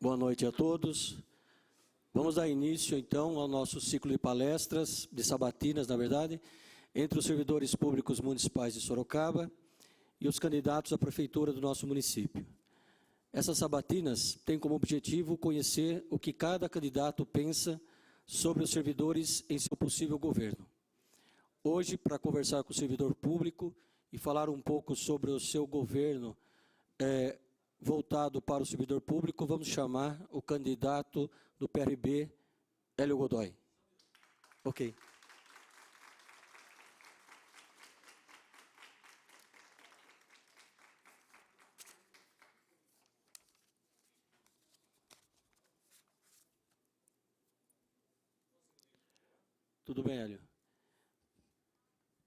Boa noite a todos. Vamos dar início, então, ao nosso ciclo de palestras, de sabatinas, na verdade, entre os servidores públicos municipais de Sorocaba e os candidatos à prefeitura do nosso município. Essas sabatinas têm como objetivo conhecer o que cada candidato pensa sobre os servidores em seu possível governo. Hoje, para conversar com o servidor público e falar um pouco sobre o seu governo voltado para o servidor público, vamos chamar o candidato do PRB, Hélio Godoy. Ok. Tudo bem, Hélio?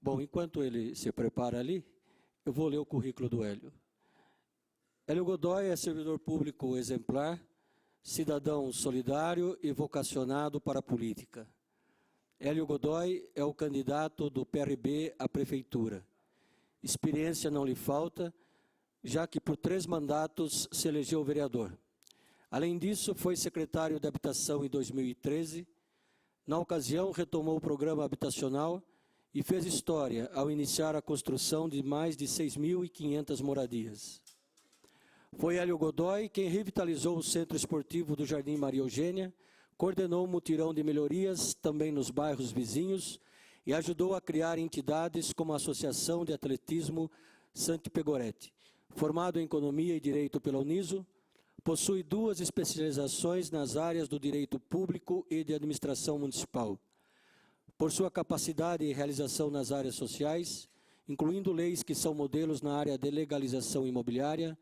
Bom, enquanto ele se prepara ali, eu vou ler o currículo do Hélio. Hélio Godoy é servidor público exemplar, cidadão solidário e vocacionado para a política. Hélio Godoy é o candidato do PRB à prefeitura. Experiência não lhe falta, já que por 3 mandatos se elegeu vereador. Além disso, foi secretário de Habitação em 2013. Na ocasião, retomou o programa habitacional e fez história ao iniciar a construção de mais de 6.500 moradias. Foi Hélio Godoy quem revitalizou o Centro Esportivo do Jardim Maria Eugênia, coordenou um mutirão de melhorias também nos bairros vizinhos e ajudou a criar entidades como a Associação de Atletismo Santi Pegoretti. Formado em Economia e Direito pela Uniso, possui 2 especializações nas áreas do Direito Público e de Administração Municipal. Por sua capacidade e realização nas áreas sociais, incluindo leis que são modelos na área de legalização imobiliária,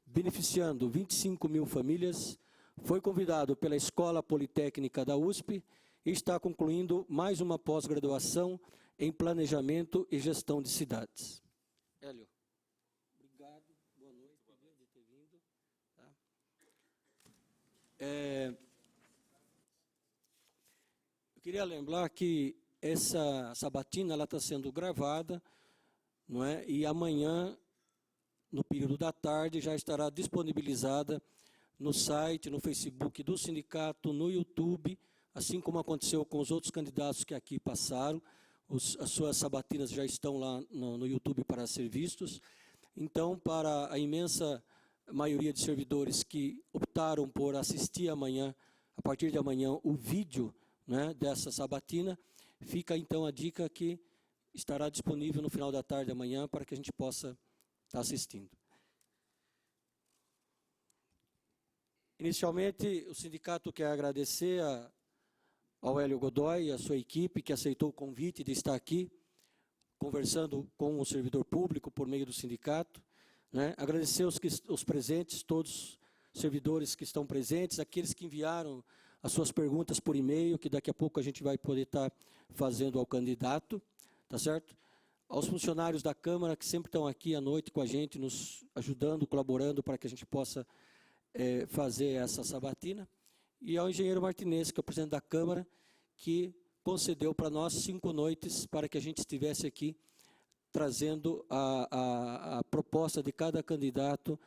beneficiando 25.000 famílias, foi convidado pela Escola Politécnica da USP e está concluindo mais uma pós-graduação em Planejamento e Gestão de Cidades. Hélio, obrigado, boa noite, de ter vindo. Tá? Eu queria lembrar que essa sabatina está sendo gravada, não é? E amanhã, no período da tarde, já estará disponibilizada no site, no Facebook do sindicato, no YouTube, assim como aconteceu com os outros candidatos que aqui passaram. As suas sabatinas já estão lá no YouTube para ser vistos. Então, para a imensa maioria de servidores que optaram por assistir amanhã, a partir de amanhã, o vídeo, né, dessa sabatina, fica então a dica que estará disponível no final da tarde amanhã para que a gente possa estar assistindo. Inicialmente, o sindicato quer agradecer ao Hélio Godoy e à sua equipe que aceitou o convite de estar aqui, conversando com o servidor público por meio do sindicato. Né? Agradecer os presentes, todos os servidores que estão presentes, aqueles que enviaram as suas perguntas por e-mail, que daqui a pouco a gente vai poder estar fazendo ao candidato, tá certo? Aos funcionários da Câmara que sempre estão aqui à noite com a gente, nos ajudando, colaborando para que a gente possa fazer essa sabatina, e ao engenheiro Martinez, que é o presidente da Câmara, que concedeu para nós 5 noites para que a gente estivesse aqui trazendo a proposta de cada candidato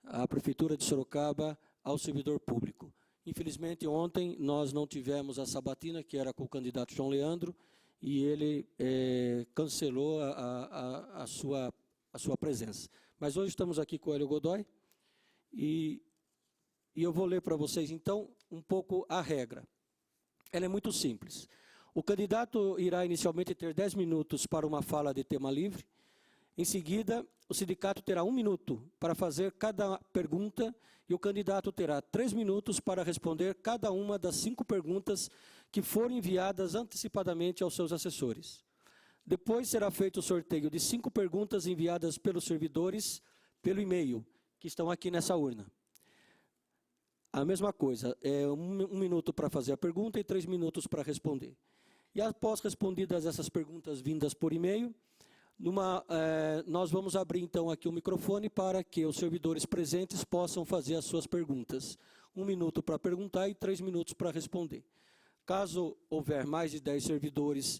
à Prefeitura de Sorocaba ao servidor público. Infelizmente, ontem nós não tivemos a sabatina, que era com o candidato João Leandro, e ele cancelou a sua presença. Mas hoje estamos aqui com o Hélio Godoy, e eu vou ler para vocês, então, um pouco a regra. Ela é muito simples. O candidato irá inicialmente ter 10 minutos para uma fala de tema livre. Em seguida, o sindicato terá 1 minuto para fazer cada pergunta e o candidato terá 3 minutos para responder cada uma das 5 perguntas que forem enviadas antecipadamente aos seus assessores. Depois será feito o sorteio de 5 perguntas enviadas pelos servidores pelo e-mail, que estão aqui nessa urna. A mesma coisa, 1 minuto para fazer a pergunta e 3 minutos para responder. E após respondidas essas perguntas vindas por e-mail, nós vamos abrir então aqui o microfone para que os servidores presentes possam fazer as suas perguntas. 1 minuto para perguntar e 3 minutos para responder. Caso houver mais de 10 servidores,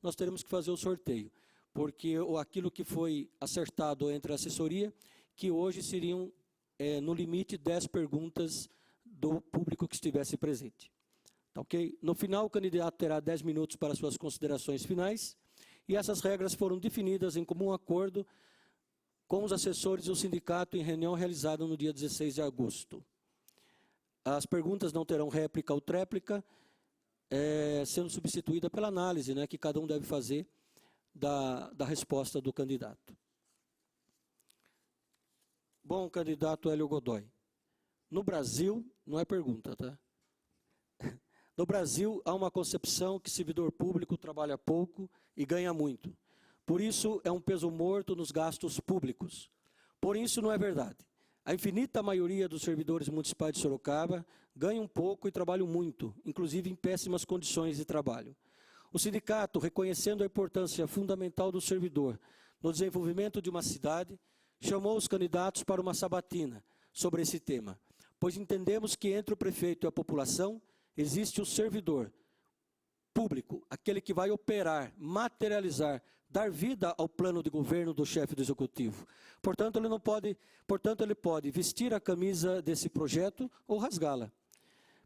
nós teremos que fazer o sorteio, porque aquilo que foi acertado entre a assessoria, que hoje seriam no limite, 10 perguntas do público que estivesse presente. Tá, ok? No final, o candidato terá 10 minutos para suas considerações finais, e essas regras foram definidas em comum acordo com os assessores do sindicato em reunião realizada no dia 16 de agosto. As perguntas não terão réplica ou tréplica, sendo substituída pela análise, né, que cada um deve fazer da resposta do candidato. Bom, candidato Hélio Godoy, no Brasil, não é pergunta, tá? No Brasil, há uma concepção que servidor público trabalha pouco e ganha muito. Por isso, é um peso morto nos gastos públicos. Porém, isso não é verdade. A infinita maioria dos servidores municipais de Sorocaba ganham pouco e trabalham muito, inclusive em péssimas condições de trabalho. O sindicato, reconhecendo a importância fundamental do servidor no desenvolvimento de uma cidade, chamou os candidatos para uma sabatina sobre esse tema, pois entendemos que entre o prefeito e a população existe o servidor público, aquele que vai operar, materializar, dar vida ao plano de governo do chefe do executivo. Portanto, ele pode vestir a camisa desse projeto ou rasgá-la.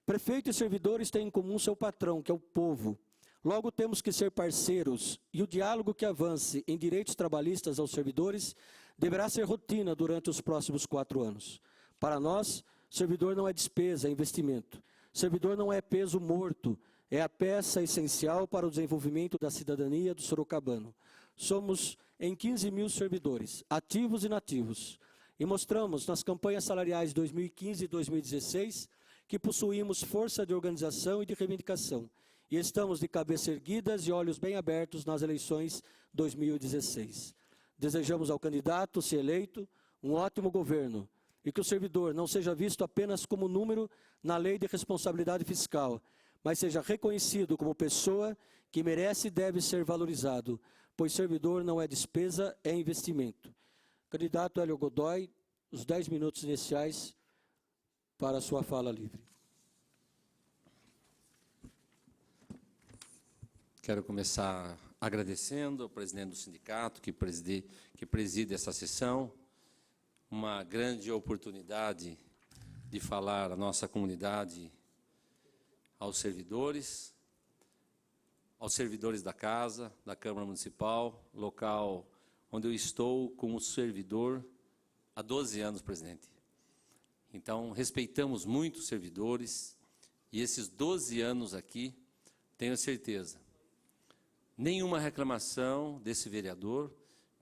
Prefeito e servidores têm em comum seu patrão, que é o povo. Logo, temos que ser parceiros, e o diálogo que avance em direitos trabalhistas aos servidores deverá ser rotina durante os próximos 4 anos. Para nós, servidor não é despesa, é investimento. Servidor não é peso morto, é a peça essencial para o desenvolvimento da cidadania do sorocabano. Somos em 15 mil servidores, ativos e inativos, e mostramos nas campanhas salariais 2015 e 2016 que possuímos força de organização e de reivindicação, e estamos de cabeça erguidas e olhos bem abertos nas eleições 2016. Desejamos ao candidato, se eleito, um ótimo governo, e que o servidor não seja visto apenas como número na lei de responsabilidade fiscal, mas seja reconhecido como pessoa que merece e deve ser valorizado, pois servidor não é despesa, é investimento. Candidato Hélio Godoy, os 10 minutos iniciais para a sua fala livre. Quero começar agradecendo ao presidente do sindicato que preside essa sessão, uma grande oportunidade de falar à nossa comunidade, aos servidores da casa, da Câmara Municipal, local onde eu estou como servidor há 12 anos, presidente. Então, respeitamos muito os servidores, e esses 12 anos aqui, tenho certeza, nenhuma reclamação desse vereador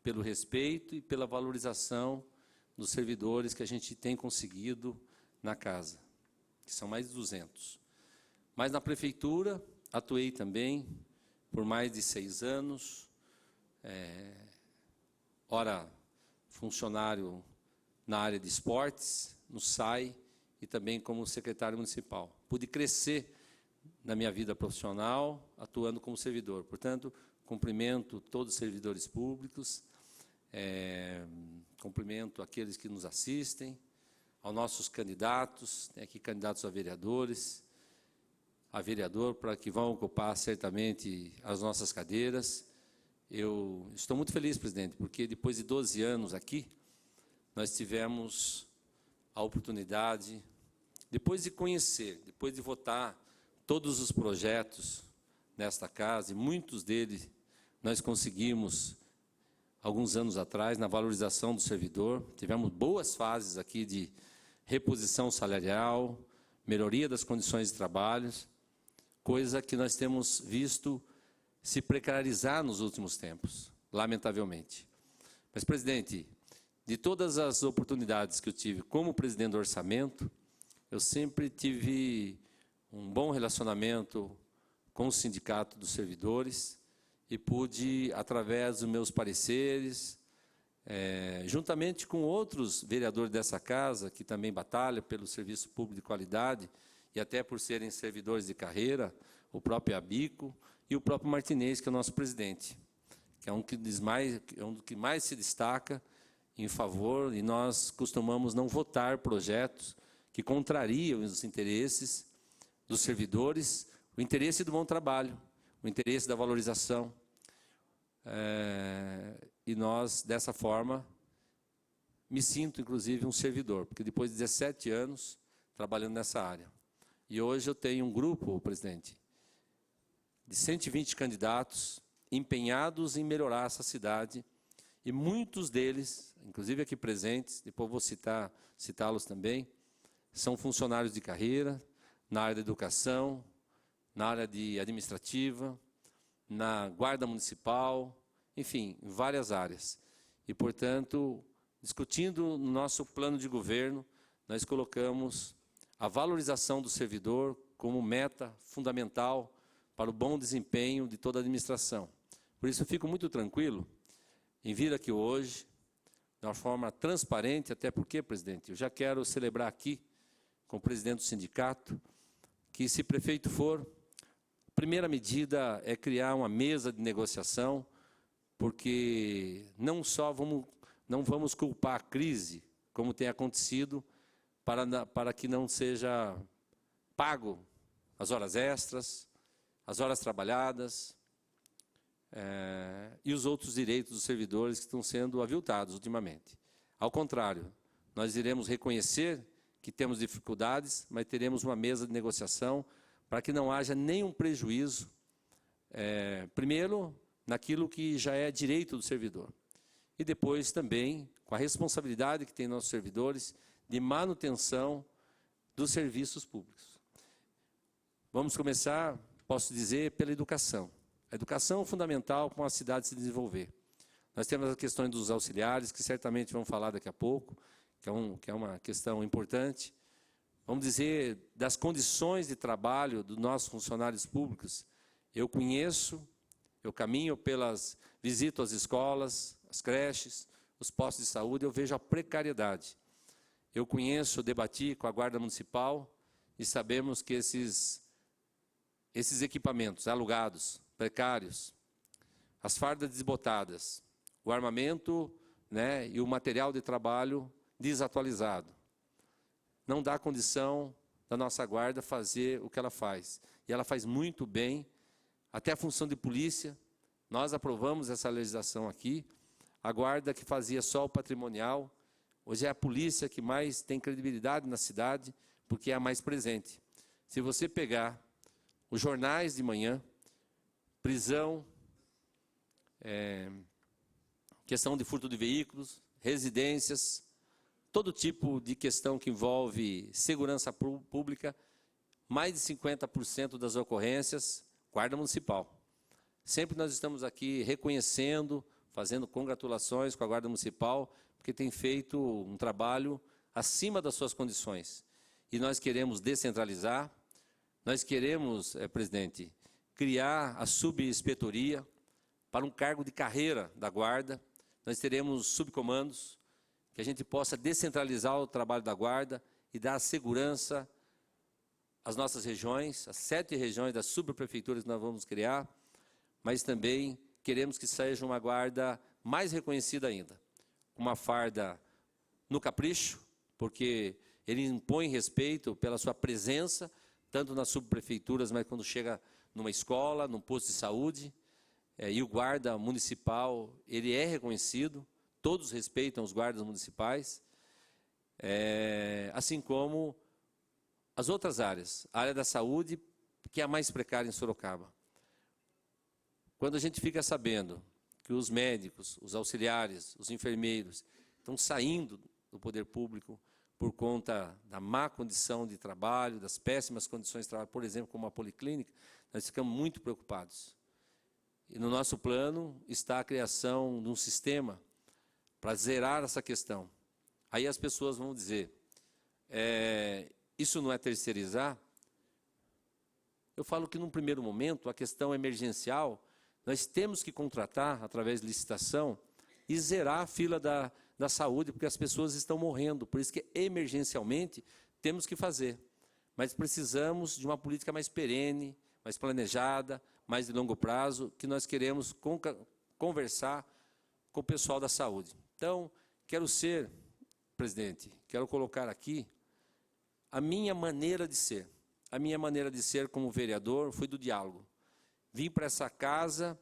pelo respeito e pela valorização dos servidores que a gente tem conseguido na casa, que são mais de 200. Mas na prefeitura, atuei também por mais de 6 anos, ora funcionário na área de esportes, no SAI, e também como secretário municipal. Pude crescer na minha vida profissional, atuando como servidor. Portanto, cumprimento todos os servidores públicos, cumprimento aqueles que nos assistem, aos nossos candidatos, tem aqui candidatos a vereadores, a vereador, para que vão ocupar certamente as nossas cadeiras. Eu estou muito feliz, presidente, porque depois de 12 anos aqui, nós tivemos a oportunidade, depois de conhecer, depois de votar todos os projetos nesta casa, e muitos deles nós conseguimos, alguns anos atrás, na valorização do servidor. Tivemos boas fases aqui de reposição salarial, melhoria das condições de trabalho, coisa que nós temos visto se precarizar nos últimos tempos, lamentavelmente. Mas, presidente, de todas as oportunidades que eu tive como presidente do orçamento, eu sempre tive um bom relacionamento com o sindicato dos servidores e pude, através dos meus pareceres, juntamente com outros vereadores dessa casa, que também batalham pelo serviço público de qualidade, e até por serem servidores de carreira, o próprio Abico e o próprio Martinez, que é o nosso presidente, que é um que mais se destaca em favor, e nós costumamos não votar projetos que contrariam os interesses dos servidores, o interesse do bom trabalho, o interesse da valorização. E nós, dessa forma, me sinto, inclusive, um servidor, porque depois de 17 anos trabalhando nessa área. E hoje eu tenho um grupo, presidente, de 120 candidatos empenhados em melhorar essa cidade, e muitos deles, inclusive aqui presentes, depois vou citá-los também, são funcionários de carreira, na área da educação, na área administrativa, na guarda municipal, enfim, em várias áreas. E, portanto, discutindo no nosso plano de governo, nós colocamos a valorização do servidor como meta fundamental para o bom desempenho de toda a administração. Por isso, eu fico muito tranquilo em vir aqui hoje, de uma forma transparente, até porque, presidente, eu já quero celebrar aqui, com o presidente do sindicato, que se prefeito for, a primeira medida é criar uma mesa de negociação, porque não vamos culpar a crise, como tem acontecido, para que não seja pago as horas extras, as horas trabalhadas, e os outros direitos dos servidores que estão sendo aviltados ultimamente. Ao contrário, nós iremos reconhecer que temos dificuldades, mas teremos uma mesa de negociação para que não haja nenhum prejuízo, primeiro, naquilo que já é direito do servidor, e depois também com a responsabilidade que tem nossos servidores de manutenção dos serviços públicos. Vamos começar, posso dizer, pela educação. A educação é fundamental para uma cidade se desenvolver. Nós temos as questões dos auxiliares, que certamente vamos falar daqui a pouco, que é uma questão importante. Vamos dizer, das condições de trabalho dos nossos funcionários públicos. Eu conheço, eu caminho visito as escolas, as creches, os postos de saúde, eu vejo a precariedade. Eu conheço, eu debati com a Guarda Municipal e sabemos que esses equipamentos alugados, precários, as fardas desbotadas, o armamento, né, e o material de trabalho desatualizado, não dá condição da nossa guarda fazer o que ela faz. E ela faz muito bem, até a função de polícia. Nós aprovamos essa legislação aqui. A guarda que fazia só o patrimonial, hoje é a polícia que mais tem credibilidade na cidade, porque é a mais presente. Se você pegar os jornais de manhã, prisão, questão de furto de veículos, residências, todo tipo de questão que envolve segurança pública, mais de 50% das ocorrências, Guarda Municipal. Sempre nós estamos aqui reconhecendo, fazendo congratulações com a Guarda Municipal, porque tem feito um trabalho acima das suas condições. E nós queremos descentralizar, nós queremos, presidente, criar a subinspeitoria para um cargo de carreira da Guarda. Nós teremos subcomandos, que a gente possa descentralizar o trabalho da Guarda e dar segurança às nossas regiões, as 7 regiões das subprefeituras que nós vamos criar, mas também queremos que seja uma Guarda mais reconhecida ainda. Uma farda no capricho, porque ele impõe respeito pela sua presença, tanto nas subprefeituras, mas quando chega numa escola, num posto de saúde, e o guarda municipal, ele é reconhecido, todos respeitam os guardas municipais, assim como as outras áreas. A área da saúde, que é a mais precária em Sorocaba. Quando a gente fica sabendo que os médicos, os auxiliares, os enfermeiros estão saindo do poder público por conta da má condição de trabalho, das péssimas condições de trabalho, por exemplo, como a policlínica, nós ficamos muito preocupados. E no nosso plano está a criação de um sistema para zerar essa questão. Aí as pessoas vão dizer, isso não é terceirizar? Eu falo que num primeiro momento, a questão emergencial, nós temos que contratar, através de licitação, e zerar a fila da saúde, porque as pessoas estão morrendo. Por isso que, emergencialmente, temos que fazer. Mas precisamos de uma política mais perene, mais planejada, mais de longo prazo, que nós queremos conversar com o pessoal da saúde. Então, presidente, quero colocar aqui a minha maneira de ser. A minha maneira de ser como vereador foi do diálogo. Vim para essa casa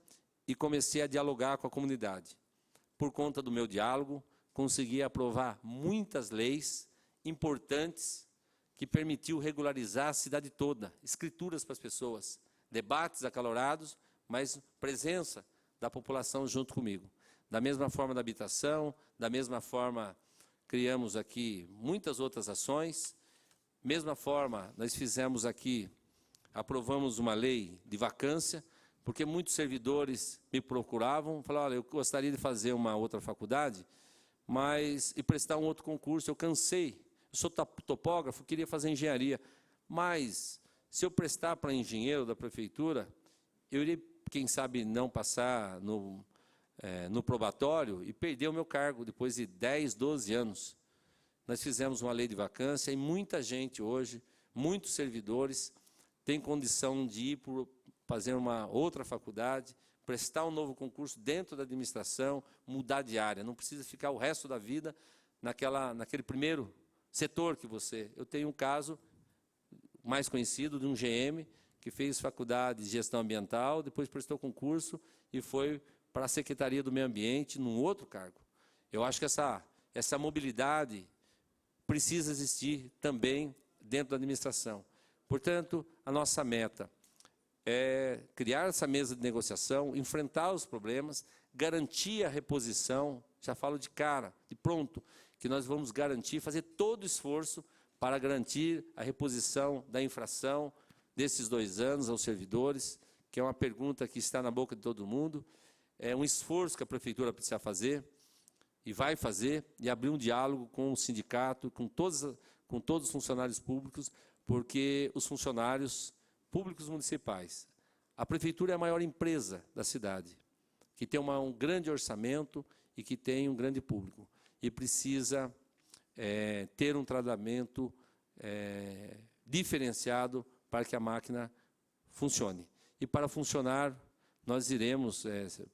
e comecei a dialogar com a comunidade. Por conta do meu diálogo, consegui aprovar muitas leis importantes que permitiu regularizar a cidade toda, escrituras para as pessoas, debates acalorados, mas presença da população junto comigo. Da mesma forma da habitação, da mesma forma criamos aqui muitas outras ações, mesma forma nós fizemos aqui, aprovamos uma lei de vacância, porque muitos servidores me procuravam, falaram, olha, eu gostaria de fazer uma outra faculdade, e prestar um outro concurso, eu cansei, eu sou topógrafo, queria fazer engenharia, mas se eu prestar para engenheiro da prefeitura, eu iria, quem sabe, não passar no probatório e perder o meu cargo depois de 10, 12 anos. Nós fizemos uma lei de vacância e muita gente hoje, muitos servidores, tem condição de ir fazer uma outra faculdade, prestar um novo concurso dentro da administração, mudar de área, não precisa ficar o resto da vida naquele primeiro setor que você... Eu tenho um caso mais conhecido de um GM que fez faculdade de gestão ambiental, depois prestou concurso e foi para a Secretaria do Meio Ambiente num outro cargo. Eu acho que essa mobilidade precisa existir também dentro da administração. Portanto, a nossa meta é criar essa mesa de negociação, enfrentar os problemas, garantir a reposição, já falo de cara, de pronto, que nós vamos garantir, fazer todo o esforço para garantir a reposição da infração desses 2 anos aos servidores, que é uma pergunta que está na boca de todo mundo, é um esforço que a prefeitura precisa fazer, e vai fazer, e abrir um diálogo com o sindicato, com todos os funcionários públicos, porque os funcionários públicos municipais, a prefeitura é a maior empresa da cidade, que tem um grande orçamento e que tem um grande público, e precisa ter um tratamento diferenciado para que a máquina funcione. E para funcionar, nós iremos,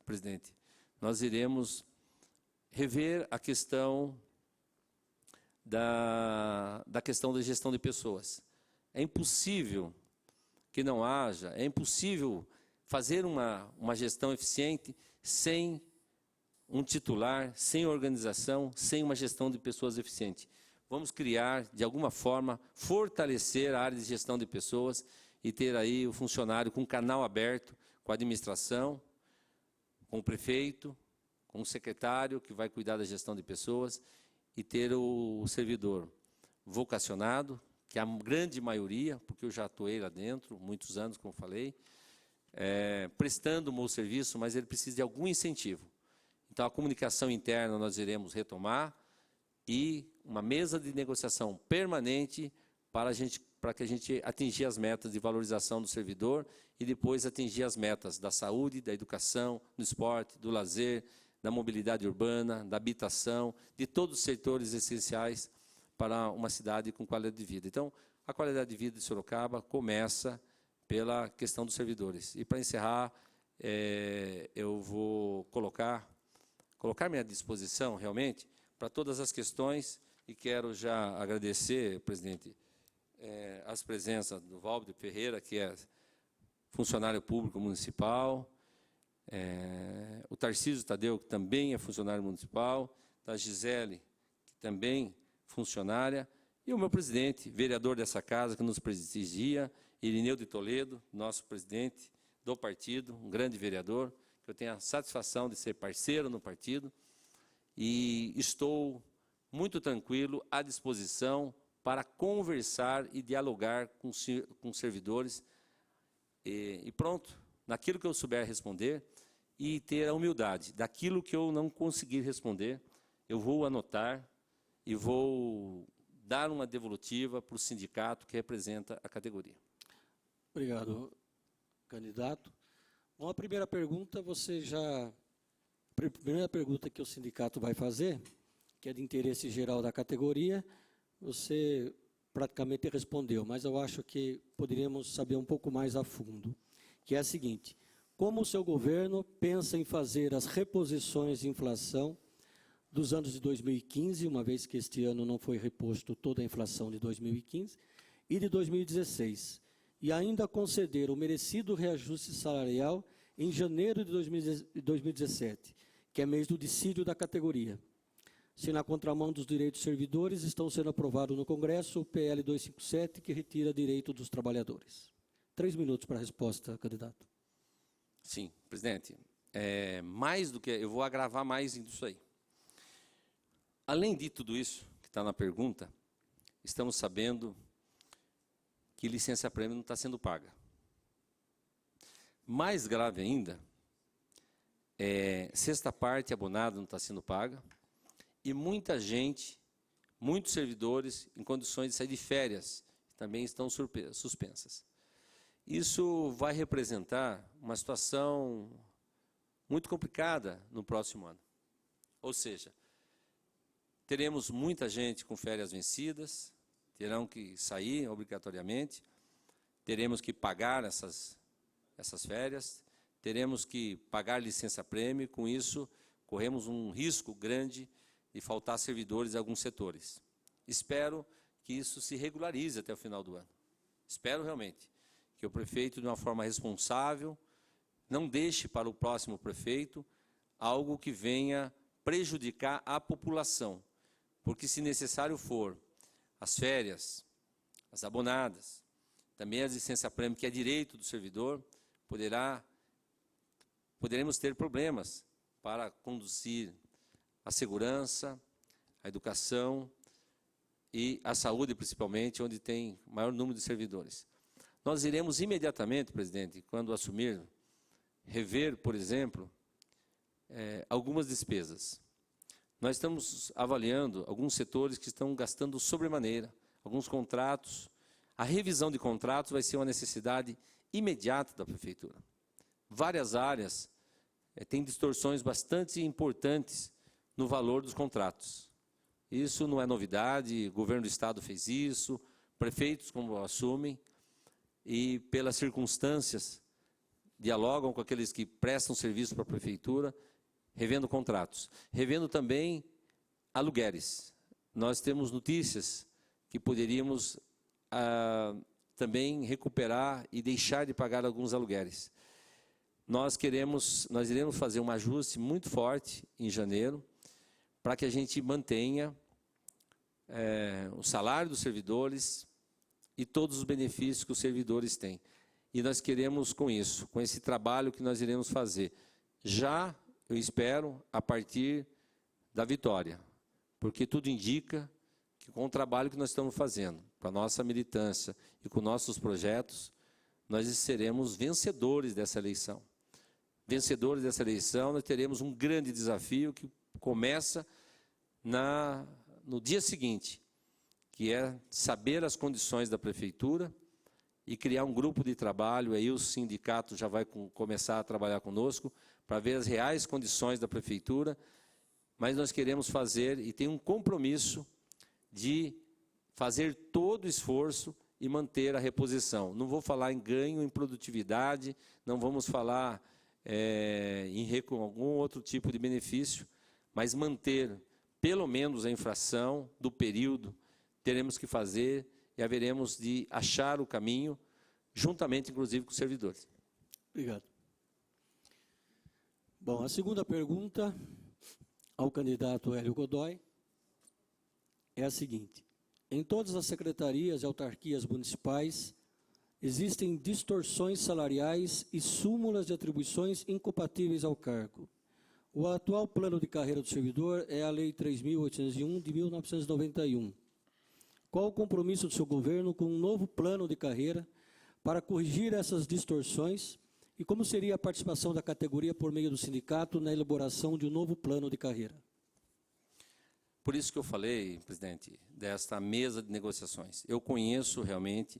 presidente, nós iremos rever a questão da questão da gestão de pessoas. É impossível que não haja, é impossível fazer uma gestão eficiente sem um titular, sem organização, sem uma gestão de pessoas eficiente. Vamos criar, de alguma forma, fortalecer a área de gestão de pessoas e ter aí o funcionário com canal aberto, com a administração, com o prefeito, com o secretário que vai cuidar da gestão de pessoas e ter o servidor vocacionado, que é a grande maioria, porque eu já atuei lá dentro, muitos anos, como falei, prestando um bom serviço, mas ele precisa de algum incentivo. Então, a comunicação interna nós iremos retomar e uma mesa de negociação permanente para que a gente atingir as metas de valorização do servidor e depois atingir as metas da saúde, da educação, do esporte, do lazer, da mobilidade urbana, da habitação, de todos os setores essenciais para uma cidade com qualidade de vida. Então, a qualidade de vida de Sorocaba começa pela questão dos servidores. E, para encerrar, eu vou colocar-me à disposição, realmente, para todas as questões, e quero já agradecer, presidente, as presenças do Valdo Ferreira, que é funcionário público municipal, o Tarcísio Tadeu, que também é funcionário municipal, da Gisele, que também funcionária, e o meu presidente, vereador dessa casa, que nos prestigia, Irineu de Toledo, nosso presidente do partido, um grande vereador, que eu tenho a satisfação de ser parceiro no partido, e estou muito tranquilo, à disposição para conversar e dialogar com servidores, e pronto, naquilo que eu souber responder, e ter a humildade, daquilo que eu não conseguir responder, eu vou anotar e vou dar uma devolutiva para o sindicato que representa a categoria. Obrigado, candidato. Bom, a primeira pergunta, a primeira pergunta que o sindicato vai fazer, que é de interesse geral da categoria, você praticamente respondeu, mas eu acho que poderíamos saber um pouco mais a fundo, que é a seguinte: como o seu governo pensa em fazer as reposições de inflação dos anos de 2015, uma vez que este ano não foi reposto toda a inflação de 2015, e de 2016, e ainda conceder o merecido reajuste salarial em janeiro de 2017, que é mês do dissídio da categoria. se na contramão dos direitos dos servidores estão sendo aprovado no Congresso o PL 257, que retira direito dos trabalhadores. 3 minutos para a resposta, candidato. Sim, presidente. Mais do que... Eu vou agravar mais isso aí. Além de tudo isso que está na pergunta, estamos sabendo que licença-prêmio não está sendo paga. Mais grave ainda, sexta parte abonada não está sendo paga e muita gente, muitos servidores em condições de sair de férias também estão suspensas. Isso vai representar uma situação muito complicada no próximo ano. Ou seja, teremos muita gente com férias vencidas, terão que sair obrigatoriamente, teremos que pagar essas férias, teremos que pagar licença-prêmio, com isso corremos um risco grande de faltar servidores em alguns setores. Espero que isso se regularize até o final do ano. Espero realmente que o prefeito, de uma forma responsável, não deixe para o próximo prefeito algo que venha prejudicar a população, porque se necessário for, as férias, as abonadas, também a licença-prêmio, que é direito do servidor, poderemos ter problemas para conduzir a segurança, a educação e a saúde, principalmente, onde tem maior número de servidores. Nós iremos imediatamente, presidente, quando assumir, rever, por exemplo, algumas despesas. Nós estamos avaliando alguns setores que estão gastando sobremaneira, alguns contratos. A revisão de contratos vai ser uma necessidade imediata da prefeitura. Várias áreas têm distorções bastante importantes no valor dos contratos. Isso não é novidade, o governo do Estado fez isso, prefeitos como assumem, e pelas circunstâncias dialogam com aqueles que prestam serviço para a prefeitura, revendo contratos. Revendo também aluguéis. Nós temos notícias que poderíamos também recuperar e deixar de pagar alguns aluguéis. Nós iremos fazer um ajuste muito forte em janeiro, para que a gente mantenha o salário dos servidores e todos os benefícios que os servidores têm. E nós queremos, com isso, com esse trabalho que nós iremos fazer, já, eu espero, a partir da vitória, porque tudo indica que com o trabalho que nós estamos fazendo, com a nossa militância e com nossos projetos, nós seremos vencedores dessa eleição. Vencedores dessa eleição, nós teremos um grande desafio que começa no dia seguinte, que é saber as condições da prefeitura e criar um grupo de trabalho. Aí o sindicato já vai começar a trabalhar conosco para ver as reais condições da prefeitura, mas nós queremos fazer e tem um compromisso de fazer todo o esforço e manter a reposição. Não vou falar em ganho em produtividade, não vamos falar em algum outro tipo de benefício, mas manter pelo menos a infração do período, teremos que fazer e haveremos de achar o caminho, juntamente, inclusive, com os servidores. Obrigado. Bom, a segunda pergunta ao candidato Hélio Godoy é a seguinte: em todas as secretarias e autarquias municipais, existem distorções salariais e súmulas de atribuições incompatíveis ao cargo. O atual plano de carreira do servidor é a Lei 3.801, de 1991. Qual o compromisso do seu governo com um novo plano de carreira para corrigir essas distorções e como seria a participação da categoria por meio do sindicato na elaboração de um novo plano de carreira? Por isso que eu falei, presidente, desta mesa de negociações. Eu conheço realmente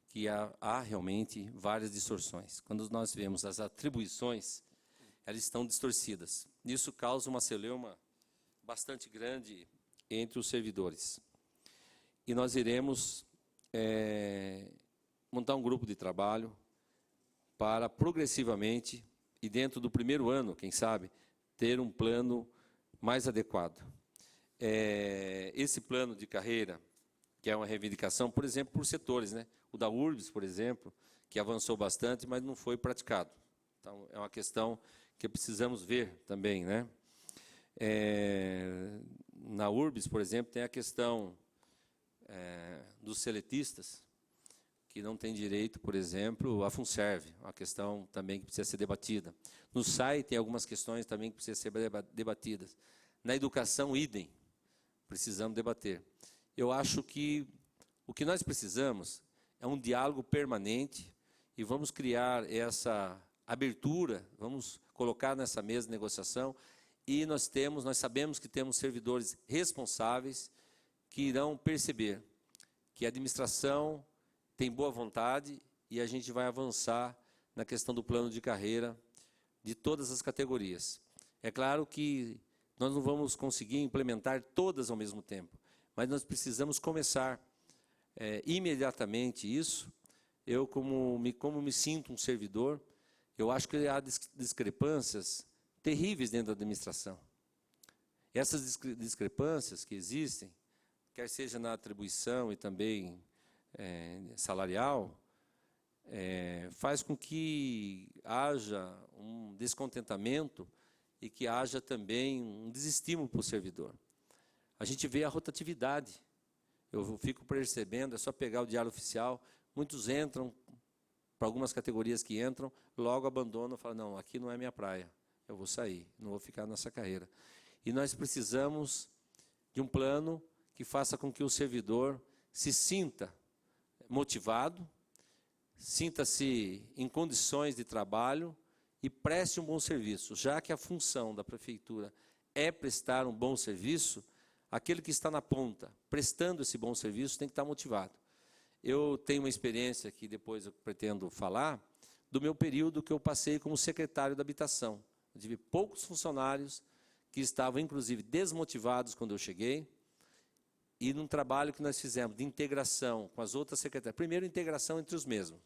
que há realmente várias distorções. Quando nós vemos as atribuições, elas estão distorcidas. Isso causa uma celeuma bastante grande entre os servidores. E nós iremos montar um grupo de trabalho para progressivamente, e dentro do primeiro ano, quem sabe, ter um plano mais adequado. Esse plano de carreira, que é uma reivindicação, por exemplo, por setores, né? O da URBS, por exemplo, que avançou bastante, mas não foi praticado. Então, é uma questão que precisamos ver também, né? Na URBS, por exemplo, tem a questão dos seletistas, que não tem direito, por exemplo, à FUNSERV, uma questão também que precisa ser debatida. No SAI tem algumas questões também que precisam ser debatidas. Na educação, idem, precisamos debater. Eu acho que o que nós precisamos é um diálogo permanente e vamos criar essa abertura, vamos colocar nessa mesa de negociação e nós sabemos que temos servidores responsáveis que irão perceber que a administração tem boa vontade e a gente vai avançar na questão do plano de carreira de todas as categorias. É claro que nós não vamos conseguir implementar todas ao mesmo tempo, mas nós precisamos começar imediatamente isso. Eu, como me sinto um servidor, eu acho que há discrepâncias terríveis dentro da administração. Essas discrepâncias que existem, quer seja na atribuição e também salarial, faz com que haja um descontentamento e que haja também um desestímulo para o servidor. A gente vê a rotatividade. Eu fico percebendo, é só pegar o diário oficial, muitos entram, para algumas categorias que entram, logo abandonam e falam, não, aqui não é minha praia, eu vou sair, não vou ficar nessa carreira. E nós precisamos de um plano que faça com que o servidor se sinta motivado, sinta-se em condições de trabalho e preste um bom serviço. Já que a função da prefeitura é prestar um bom serviço, aquele que está na ponta, prestando esse bom serviço, tem que estar motivado. Eu tenho uma experiência que depois eu pretendo falar, do meu período que eu passei como secretário da habitação. Eu tive poucos funcionários que estavam, inclusive, desmotivados quando eu cheguei, e num trabalho que nós fizemos de integração com as outras secretarias. Primeiro, integração entre os mesmos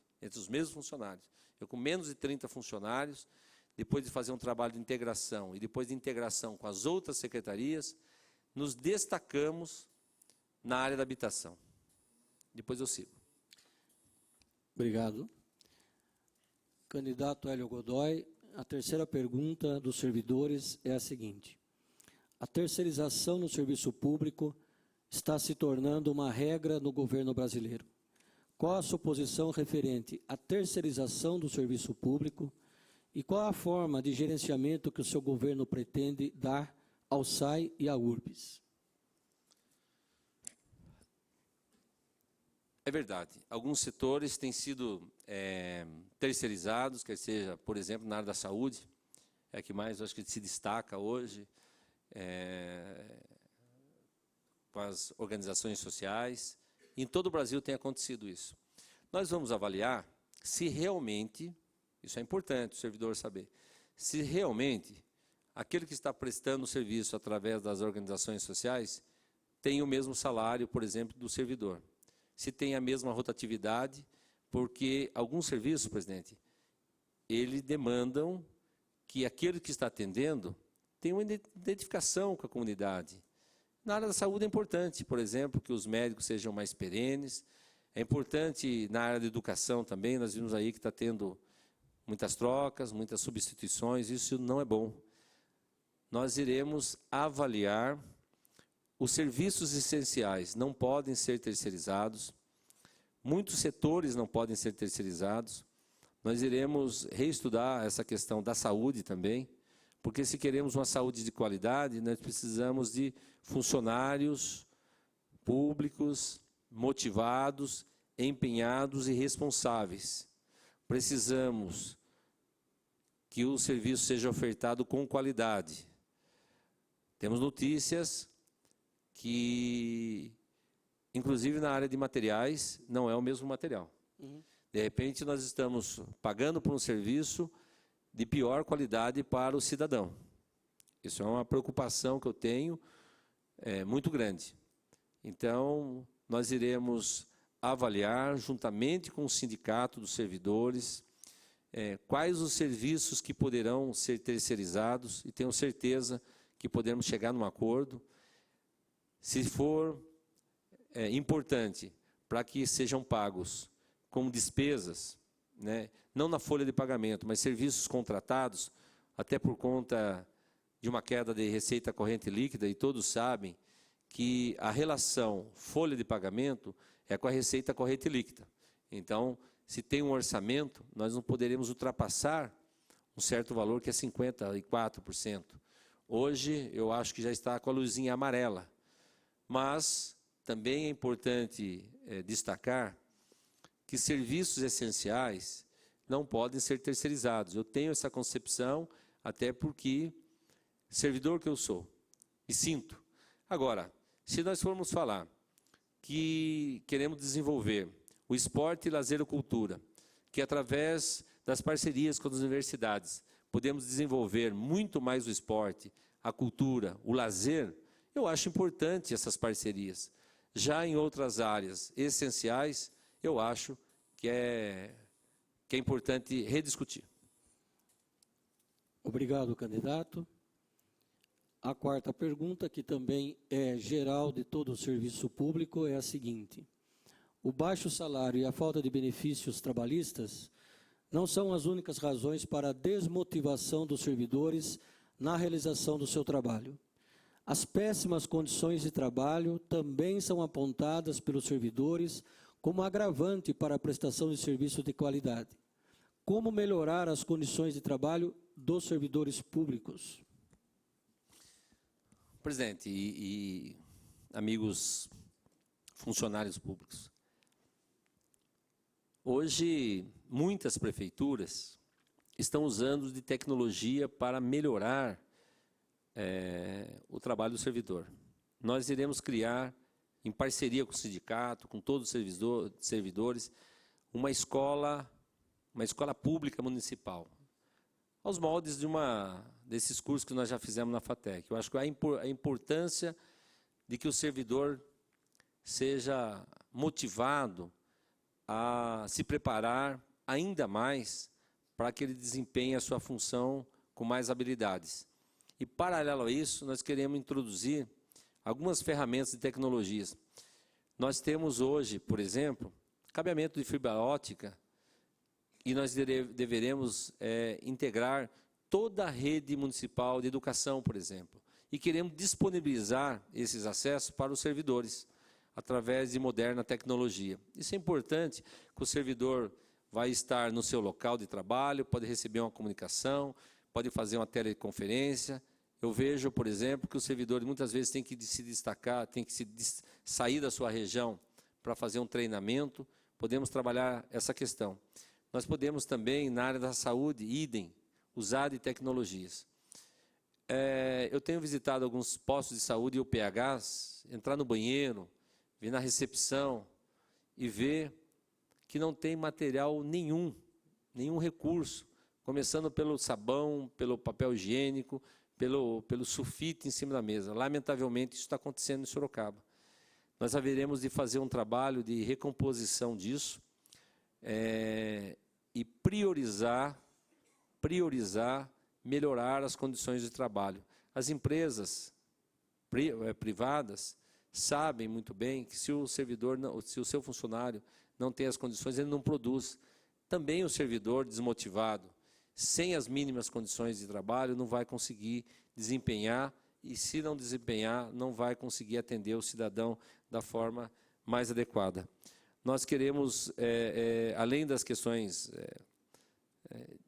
funcionários. Eu com menos de 30 funcionários, depois de fazer um trabalho de integração e depois de integração com as outras secretarias, nos destacamos na área da habitação. Depois eu sigo. Obrigado. Candidato Hélio Godoy, a terceira pergunta dos servidores é a seguinte. A terceirização no serviço público está se tornando uma regra no governo brasileiro. Qual a sua posição referente à terceirização do serviço público e qual a forma de gerenciamento que o seu governo pretende dar ao SAI e à URBS? É verdade. Alguns setores têm sido terceirizados, quer seja, por exemplo, na área da saúde, é a que mais acho que se destaca hoje, com as organizações sociais. Em todo o Brasil tem acontecido isso. Nós vamos avaliar se realmente, isso é importante o servidor saber, se realmente aquele que está prestando o serviço através das organizações sociais tem o mesmo salário, por exemplo, do servidor. Se tem a mesma rotatividade, porque alguns serviços, presidente, eles demandam que aquele que está atendendo tenha uma identificação com a comunidade. Na área da saúde é importante, por exemplo, que os médicos sejam mais perenes. É importante na área da educação também, nós vimos aí que está tendo muitas trocas, muitas substituições, isso não é bom. Nós iremos avaliar os serviços essenciais, não podem ser terceirizados, muitos setores não podem ser terceirizados. Nós iremos reestudar essa questão da saúde também, porque se queremos uma saúde de qualidade, nós precisamos de funcionários públicos, motivados, empenhados e responsáveis. Precisamos que o serviço seja ofertado com qualidade. Temos notícias que, inclusive na área de materiais, não é o mesmo material. De repente, nós estamos pagando por um serviço de pior qualidade para o cidadão. Isso é uma preocupação que eu tenho muito grande. Então, nós iremos avaliar, juntamente com o sindicato dos servidores, quais os serviços que poderão ser terceirizados, e tenho certeza que podemos chegar num acordo. Se for importante para que sejam pagos como despesas, né, não na folha de pagamento, mas serviços contratados, até por conta de uma queda de receita corrente líquida, e todos sabem que a relação folha de pagamento é com a receita corrente líquida. Então, se tem um orçamento, nós não poderemos ultrapassar um certo valor que é 54%. Hoje, eu acho que já está com a luzinha amarela. Mas também é importante destacar que serviços essenciais não podem ser terceirizados. Eu tenho essa concepção, até porque servidor que eu sou, e sinto. Agora, se nós formos falar que queremos desenvolver o esporte, lazer e cultura, que através das parcerias com as universidades podemos desenvolver muito mais o esporte, a cultura, o lazer, eu acho importante essas parcerias. Já em outras áreas essenciais, eu acho que é importante rediscutir. Obrigado, candidato. A quarta pergunta, que também é geral de todo o serviço público, é a seguinte: o baixo salário e a falta de benefícios trabalhistas não são as únicas razões para a desmotivação dos servidores na realização do seu trabalho. As péssimas condições de trabalho também são apontadas pelos servidores como agravante para a prestação de serviço de qualidade. Como melhorar as condições de trabalho dos servidores públicos? Presidente e amigos funcionários públicos, hoje muitas prefeituras estão usando de tecnologia para melhorar o trabalho do servidor. Nós iremos criar, em parceria com o sindicato, com todos os servidores, uma escola pública municipal, aos moldes desses cursos que nós já fizemos na FATEC. Eu acho que a importância de que o servidor seja motivado a se preparar ainda mais para que ele desempenhe a sua função com mais habilidades. E, paralelo a isso, nós queremos introduzir algumas ferramentas de tecnologias. Nós temos hoje, por exemplo, cabeamento de fibra óptica, e nós deveremos integrar toda a rede municipal de educação, por exemplo. E queremos disponibilizar esses acessos para os servidores, através de moderna tecnologia. Isso é importante, que o servidor vai estar no seu local de trabalho, pode receber uma comunicação, pode fazer uma teleconferência. Eu vejo, por exemplo, que o servidor muitas vezes tem que se destacar, tem que sair da sua região para fazer um treinamento. Podemos trabalhar essa questão. Nós podemos também, na área da saúde, idem, usar de tecnologias. Eu tenho visitado alguns postos de saúde e UPHs, entrar no banheiro, vir na recepção e ver que não tem material nenhum recurso, começando pelo sabão, pelo papel higiênico, pelo sulfite em cima da mesa. Lamentavelmente, isso está acontecendo em Sorocaba. Nós haveremos de fazer um trabalho de recomposição disso e priorizar, melhorar as condições de trabalho. As empresas privadas sabem muito bem que se o seu funcionário não tem as condições, ele não produz. Também o servidor desmotivado, sem as mínimas condições de trabalho, não vai conseguir desempenhar, e se não desempenhar, não vai conseguir atender o cidadão da forma mais adequada. Nós queremos, além das questões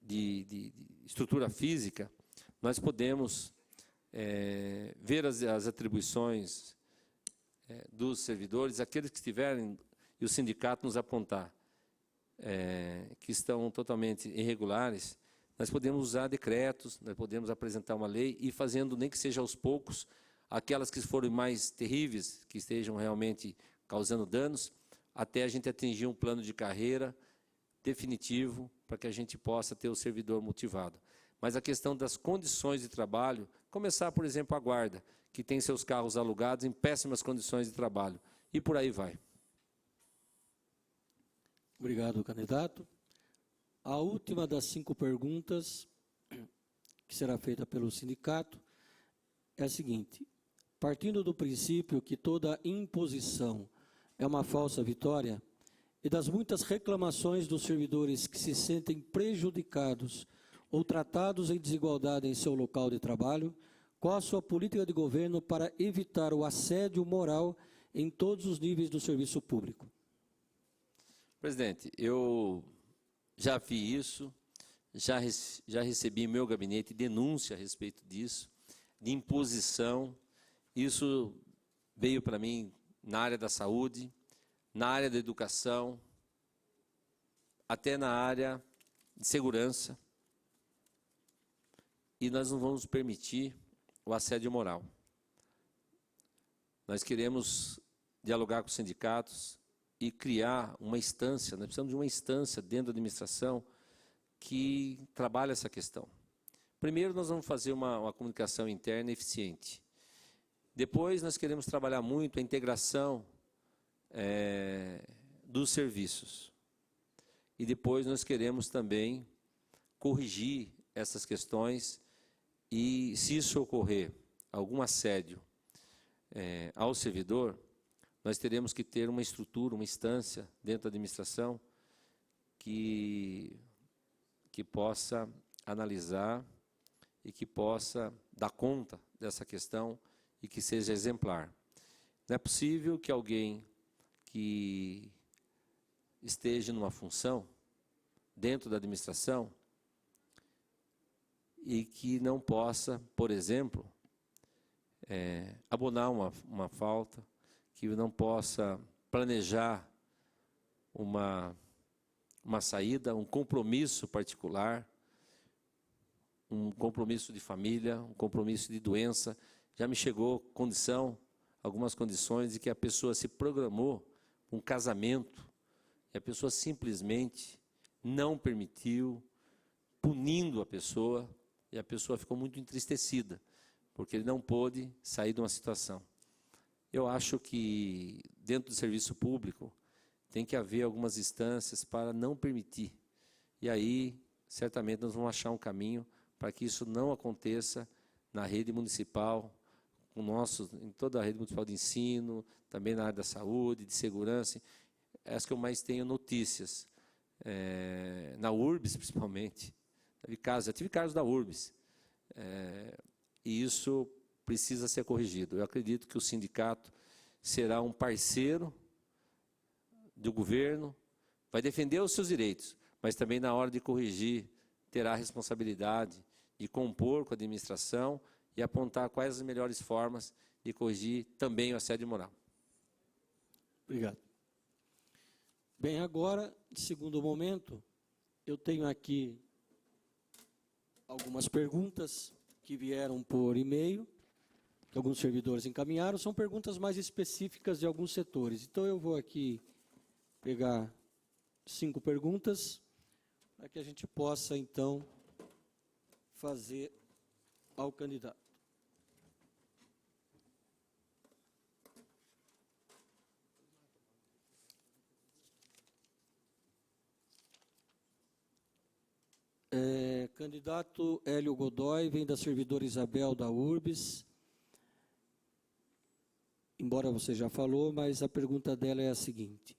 de estrutura física, nós podemos ver as atribuições dos servidores, aqueles que estiverem, e o sindicato nos apontar, que estão totalmente irregulares. Nós podemos usar decretos, nós podemos apresentar uma lei e fazendo, nem que seja aos poucos, aquelas que forem mais terríveis, que estejam realmente causando danos, até a gente atingir um plano de carreira definitivo para que a gente possa ter o servidor motivado. Mas a questão das condições de trabalho, começar, por exemplo, a guarda, que tem seus carros alugados em péssimas condições de trabalho, e por aí vai. Obrigado, candidato. A última das 5 perguntas, que será feita pelo sindicato, é a seguinte: partindo do princípio que toda imposição é uma falsa vitória, e das muitas reclamações dos servidores que se sentem prejudicados ou tratados em desigualdade em seu local de trabalho, Qual a sua política de governo para evitar o assédio moral em todos os níveis do serviço público? Presidente, eu já vi isso, já recebi em meu gabinete denúncia a respeito disso, de imposição. Isso veio para mim na área da saúde, na área da educação, até na área de segurança. E nós não vamos permitir o assédio moral. Nós queremos dialogar com os sindicatos e criar uma instância, nós precisamos de uma instância dentro da administração que trabalhe essa questão. Primeiro, nós vamos fazer uma comunicação interna eficiente. Depois, nós queremos trabalhar muito a integração dos serviços. E depois, nós queremos também corrigir essas questões e, se isso ocorrer, algum assédio ao servidor, nós teremos que ter uma estrutura, uma instância dentro da administração que possa analisar e que possa dar conta dessa questão e que seja exemplar. Não é possível que alguém que esteja numa função dentro da administração e que não possa, por exemplo, abonar uma falta, que não possa planejar uma saída, um compromisso particular, um compromisso de família, um compromisso de doença. Já me chegou algumas condições de que a pessoa se programou um casamento e a pessoa simplesmente não permitiu, punindo a pessoa, e a pessoa ficou muito entristecida, porque ele não pôde sair de uma situação. Eu acho que dentro do serviço público tem que haver algumas instâncias para não permitir. E aí, certamente, nós vamos achar um caminho para que isso não aconteça na rede municipal, em toda a rede municipal de ensino, também na área da saúde, de segurança. As que eu mais tenho notícias, na URBS, principalmente. Já tive casos da URBS. E isso precisa ser corrigido. Eu acredito que o sindicato será um parceiro do governo, vai defender os seus direitos, mas também na hora de corrigir, terá a responsabilidade de compor com a administração e apontar quais as melhores formas de corrigir também o assédio moral. Obrigado. Bem, agora, de segundo momento, eu tenho aqui algumas perguntas que vieram por e-mail, que alguns servidores encaminharam, são perguntas mais específicas de alguns setores. Então, eu vou aqui pegar 5 perguntas, para que a gente possa, então, fazer ao candidato. Candidato Hélio Godoy, vem da servidora Isabel da URBS. Embora você já falou, mas a pergunta dela é a seguinte: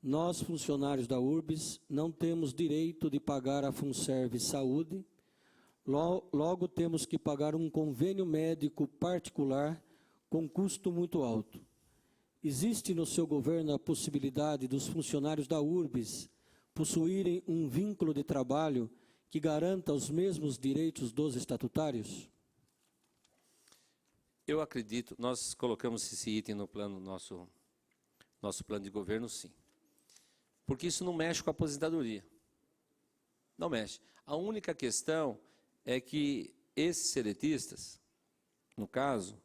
nós, funcionários da URBS, não temos direito de pagar a Funserv Saúde, logo temos que pagar um convênio médico particular com custo muito alto. Existe no seu governo a possibilidade dos funcionários da URBS possuírem um vínculo de trabalho que garanta os mesmos direitos dos estatutários? Eu acredito, nós colocamos esse item no plano, nosso plano de governo, sim. Porque isso não mexe com a aposentadoria. Não mexe. A única questão é que esses seletistas, no caso,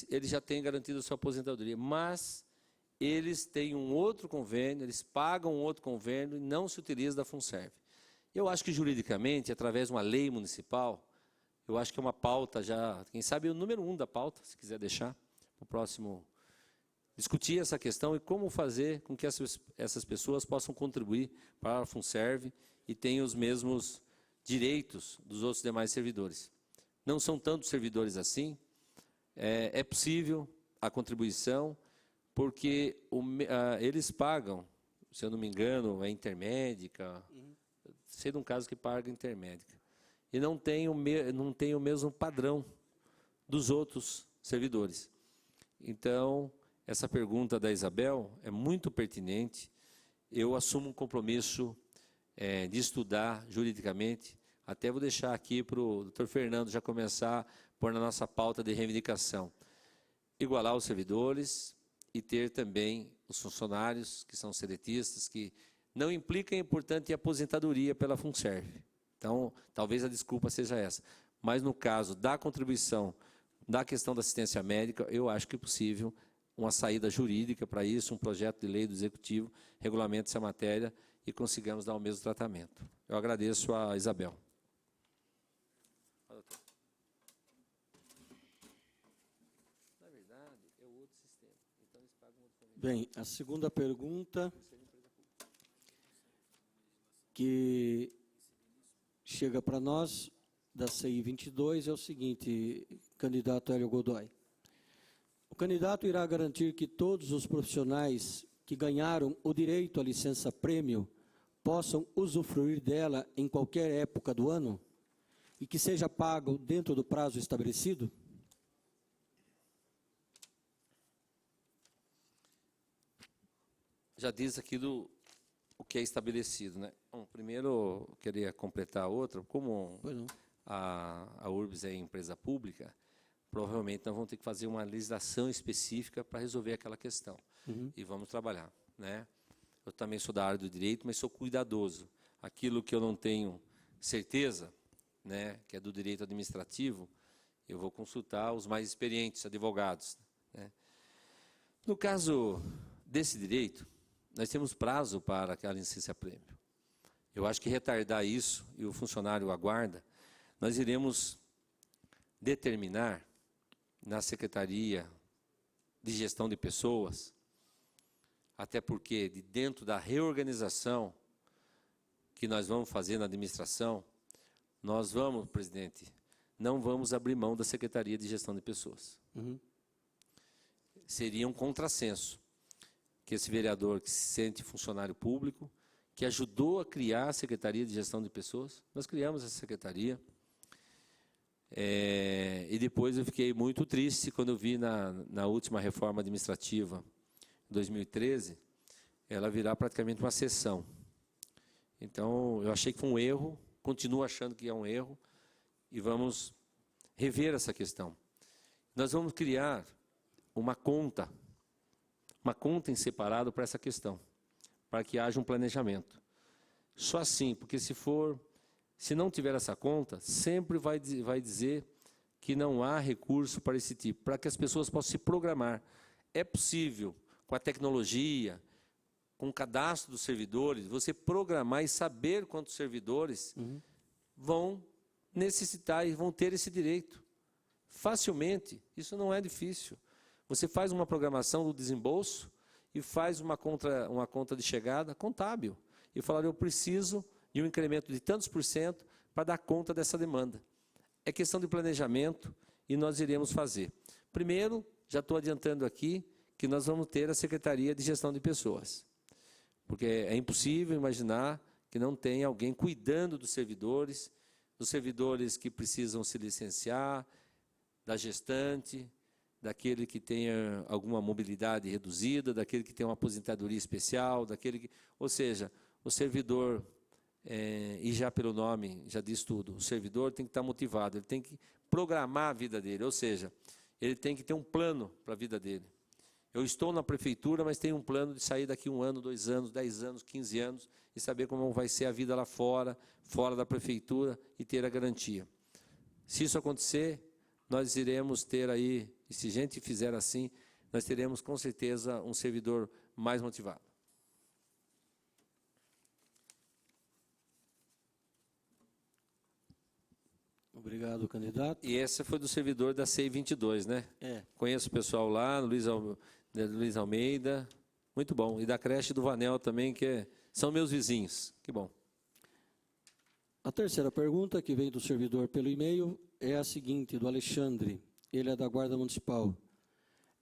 eles já têm garantido a sua aposentadoria, mas eles têm um outro convênio, eles pagam um outro convênio e não se utiliza da Funserv. Eu acho que juridicamente, através de uma lei municipal, eu acho que é uma pauta já, quem sabe o número 1 da pauta, se quiser deixar, o próximo, discutir essa questão e como fazer com que essas pessoas possam contribuir para a Funserv e tenham os mesmos direitos dos outros demais servidores. Não são tantos servidores assim, é possível a contribuição, porque eles pagam, se eu não me engano, é intermédica, sei de um caso que paga intermédica. E não tem o mesmo padrão dos outros servidores. Então, essa pergunta da Isabel é muito pertinente. Eu assumo um compromisso de estudar juridicamente. Até vou deixar aqui para o doutor Fernando já começar a pôr na nossa pauta de reivindicação. Igualar os servidores e ter também os funcionários que são seletistas, que não implicam, portanto, em aposentadoria pela FUNSERV. Então, talvez a desculpa seja essa. Mas, no caso da contribuição da questão da assistência médica, eu acho que é possível uma saída jurídica para isso, um projeto de lei do Executivo, regulamente essa matéria e consigamos dar o mesmo tratamento. Eu agradeço a Isabel. Na verdade, é outro sistema. Então, eles pagam outro. Bem, a segunda pergunta que chega para nós, da CI 22, é o seguinte, candidato Hélio Godoy. O candidato irá garantir que todos os profissionais que ganharam o direito à licença-prêmio possam usufruir dela em qualquer época do ano e que seja pago dentro do prazo estabelecido? Já diz aquilo o que é estabelecido, né? Bom, primeiro, eu queria completar outra. Como a URBS é empresa pública, provavelmente nós vamos ter que fazer uma legislação específica para resolver aquela questão. E vamos trabalhar, né? Eu também sou da área do direito, mas sou cuidadoso. Aquilo que eu não tenho certeza, né, que é do direito administrativo, eu vou consultar os mais experientes, advogados, né? No caso desse direito, nós temos prazo para aquela licença-prêmio. Eu acho que retardar isso, e o funcionário aguarda, nós iremos determinar na Secretaria de Gestão de Pessoas, até porque de dentro da reorganização que nós vamos fazer na administração, nós vamos, presidente, não vamos abrir mão da Secretaria de Gestão de Pessoas. Seria um contrassenso que esse vereador que se sente funcionário público, que ajudou a criar a Secretaria de Gestão de Pessoas, nós criamos essa secretaria, e depois eu fiquei muito triste quando eu vi na última reforma administrativa, em 2013, ela virar praticamente uma seção. Então, eu achei que foi um erro, continuo achando que é um erro, e vamos rever essa questão. Nós vamos criar uma conta em separado para essa questão, para que haja um planejamento. Só assim, porque se não tiver essa conta, sempre vai dizer que não há recurso para esse tipo, para que as pessoas possam se programar. É possível, com a tecnologia, com o cadastro dos servidores, você programar e saber quantos servidores vão necessitar e vão ter esse direito. Facilmente, isso não é difícil. Você faz uma programação do desembolso e faz uma conta de chegada contábil. E falar, eu preciso de um incremento de tantos por cento para dar conta dessa demanda. É questão de planejamento e nós iremos fazer. Primeiro, já estou adiantando aqui, que nós vamos ter a Secretaria de Gestão de Pessoas. Porque é impossível imaginar que não tenha alguém cuidando dos servidores que precisam se licenciar, da gestante, daquele que tenha alguma mobilidade reduzida, daquele que tem uma aposentadoria especial, ou seja, o servidor, e já pelo nome, já diz tudo, o servidor tem que estar motivado, ele tem que programar a vida dele, ou seja, ele tem que ter um plano para a vida dele. Eu estou na prefeitura, mas tenho um plano de sair daqui 1 ano, 2 anos, 10 anos, 15 anos, e saber como vai ser a vida lá fora da prefeitura, e ter a garantia. Se isso acontecer, nós iremos ter aí, e se a gente fizer assim, nós teremos com certeza um servidor mais motivado. Obrigado, candidato. E essa foi do servidor da CI 22, né? Conheço o pessoal lá, Luiz Almeida, muito bom. E da creche do Vanel também, são meus vizinhos, que bom. A terceira pergunta, que vem do servidor pelo e-mail, é a seguinte, do Alexandre, ele é da Guarda Municipal.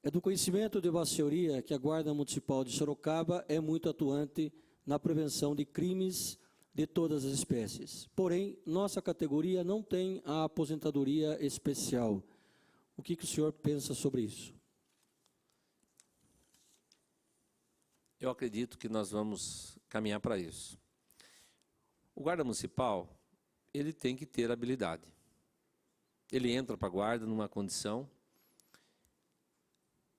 É do conhecimento de Vossa Senhoria que a Guarda Municipal de Sorocaba é muito atuante na prevenção de crimes de todas as espécies. Porém, nossa categoria não tem a aposentadoria especial. O que o senhor pensa sobre isso? Eu acredito que nós vamos caminhar para isso. O guarda municipal, ele tem que ter habilidade. Ele entra para a guarda numa condição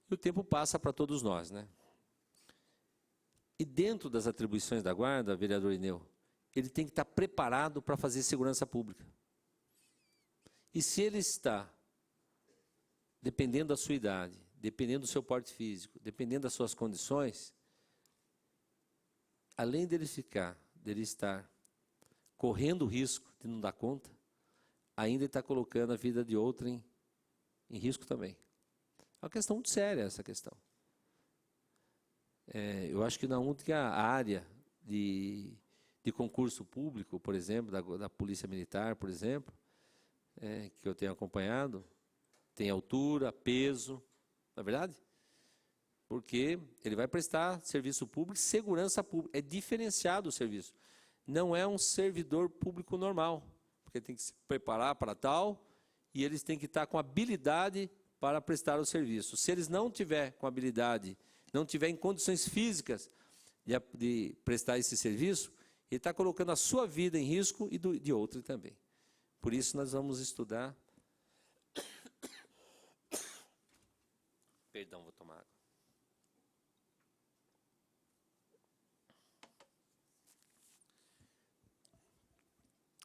e o tempo passa para todos nós, né? E dentro das atribuições da guarda, vereador Ineu, ele tem que estar preparado para fazer segurança pública. E se ele está, dependendo da sua idade, dependendo do seu porte físico, dependendo das suas condições, além dele estar correndo o risco de não dar conta, ainda está colocando a vida de outrem em risco também. É uma questão muito séria essa questão. Eu acho que na única área de concurso público, por exemplo, da Polícia Militar, por exemplo, que eu tenho acompanhado, tem altura, peso, não é verdade? Porque ele vai prestar serviço público, segurança pública, é diferenciado o serviço. Não é um servidor público normal, porque tem que se preparar para tal, e eles têm que estar com habilidade para prestar o serviço. Se eles não tiverem com habilidade, não tiverem condições físicas de prestar esse serviço, ele está colocando a sua vida em risco e de outro também. Por isso nós vamos estudar. Perdão, vou tomar água.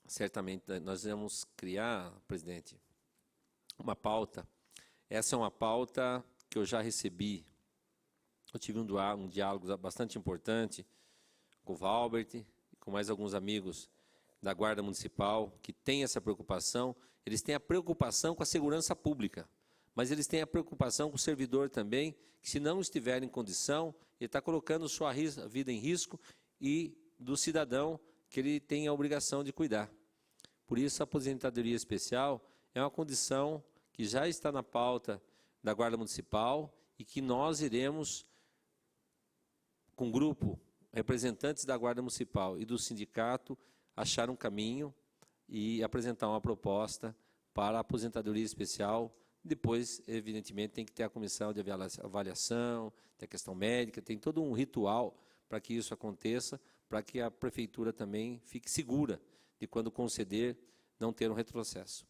Certamente nós vamos criar, presidente, uma pauta. Essa é uma pauta que eu já recebi. Eu tive um diálogo bastante importante com o Valbert e com mais alguns amigos da Guarda Municipal que têm essa preocupação. Eles têm a preocupação com a segurança pública, mas eles têm a preocupação com o servidor também, que se não estiver em condição, ele está colocando sua vida em risco e do cidadão que ele tem a obrigação de cuidar. Por isso, a aposentadoria especial é uma condição que já está na pauta da Guarda Municipal e que nós iremos, com um grupo, representantes da Guarda Municipal e do sindicato, achar um caminho e apresentar uma proposta para a aposentadoria especial. Depois, evidentemente, tem que ter a comissão de avaliação, tem a questão médica, tem todo um ritual para que isso aconteça, para que a prefeitura também fique segura de quando conceder, não ter um retrocesso.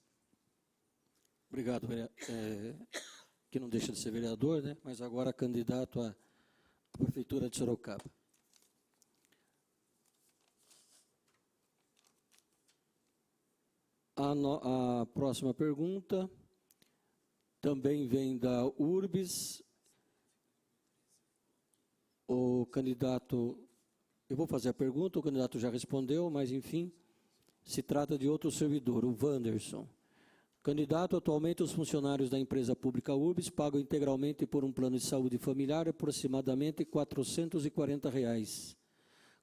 Obrigado, que não deixa de ser vereador, né? Mas agora candidato à Prefeitura de Sorocaba. A próxima pergunta também vem da URBS. O candidato, eu vou fazer a pergunta, o candidato já respondeu, mas enfim, se trata de outro servidor, o Wanderson. Candidato, atualmente os funcionários da empresa pública URBS pagam integralmente por um plano de saúde familiar aproximadamente R$ 440.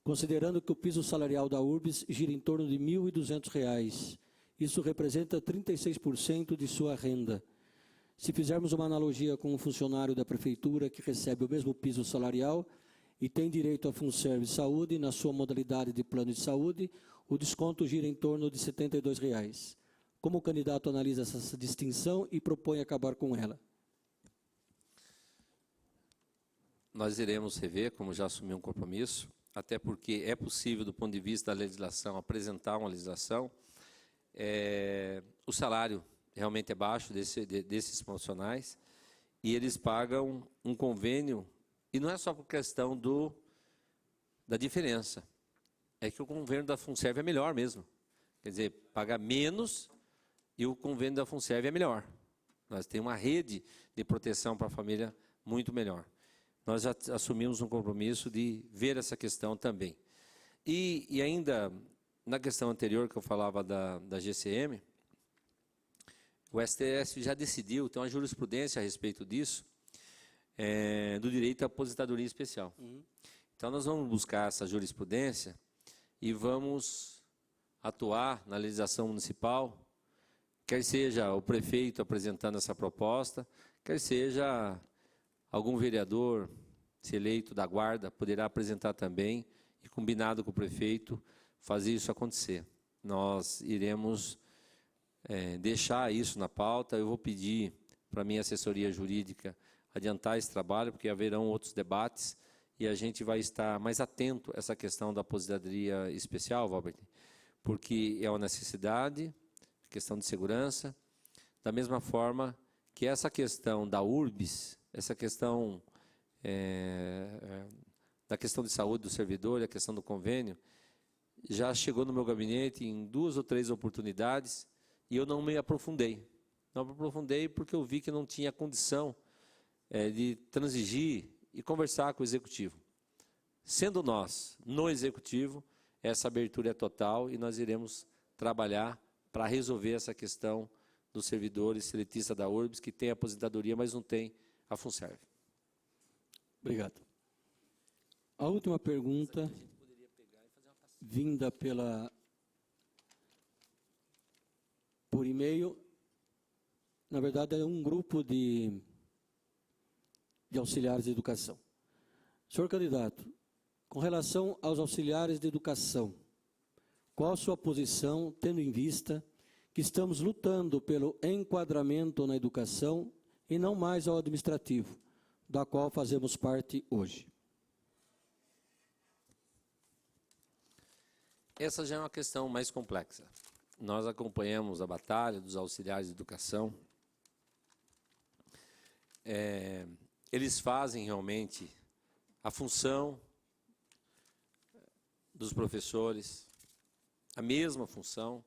Considerando que o piso salarial da URBS gira em torno de R$ 1.200, isso representa 36% de sua renda. Se fizermos uma analogia com um funcionário da prefeitura que recebe o mesmo piso salarial e tem direito a FunServe Saúde na sua modalidade de plano de saúde, o desconto gira em torno de R$ 72. Como o candidato analisa essa distinção e propõe acabar com ela? Nós iremos rever, como já assumi um compromisso, até porque é possível, do ponto de vista da legislação, apresentar uma legislação. O salário realmente é baixo desses profissionais e eles pagam um convênio, e não é só por questão da diferença, é que o convênio da FunServe é melhor mesmo. Quer dizer, paga menos e o convênio da FunServe é melhor. Nós temos uma rede de proteção para a família muito melhor. Nós já assumimos um compromisso de ver essa questão também. E ainda, na questão anterior que eu falava da GCM, o STF já decidiu, tem uma jurisprudência a respeito disso, do direito à aposentadoria especial. Então, nós vamos buscar essa jurisprudência e vamos atuar na legislação municipal, quer seja o prefeito apresentando essa proposta, quer seja algum vereador, se eleito da guarda, poderá apresentar também, e combinado com o prefeito, fazer isso acontecer. Nós iremos deixar isso na pauta. Eu vou pedir para a minha assessoria jurídica adiantar esse trabalho, porque haverão outros debates, e a gente vai estar mais atento a essa questão da aposentadoria especial, Valber, porque é uma necessidade, questão de segurança, da mesma forma que essa questão da URBS, essa questão da questão de saúde do servidor, a questão do convênio, já chegou no meu gabinete em 2 ou 3 oportunidades e eu não me aprofundei. Não me aprofundei porque eu vi que não tinha condição de transigir e conversar com o Executivo. Sendo nós, no Executivo, essa abertura é total e nós iremos trabalhar para resolver essa questão dos servidores seletistas da URBS, que tem aposentadoria, mas não tem a FUNSERV. Obrigado. A última pergunta, vinda por e-mail, na verdade é um grupo de auxiliares de educação. Senhor candidato, com relação aos auxiliares de educação, qual a sua posição, tendo em vista que estamos lutando pelo enquadramento na educação e não mais ao administrativo, da qual fazemos parte hoje? Essa já é uma questão mais complexa. Nós acompanhamos a batalha dos auxiliares de educação. Eles fazem realmente a função dos professores, a mesma função.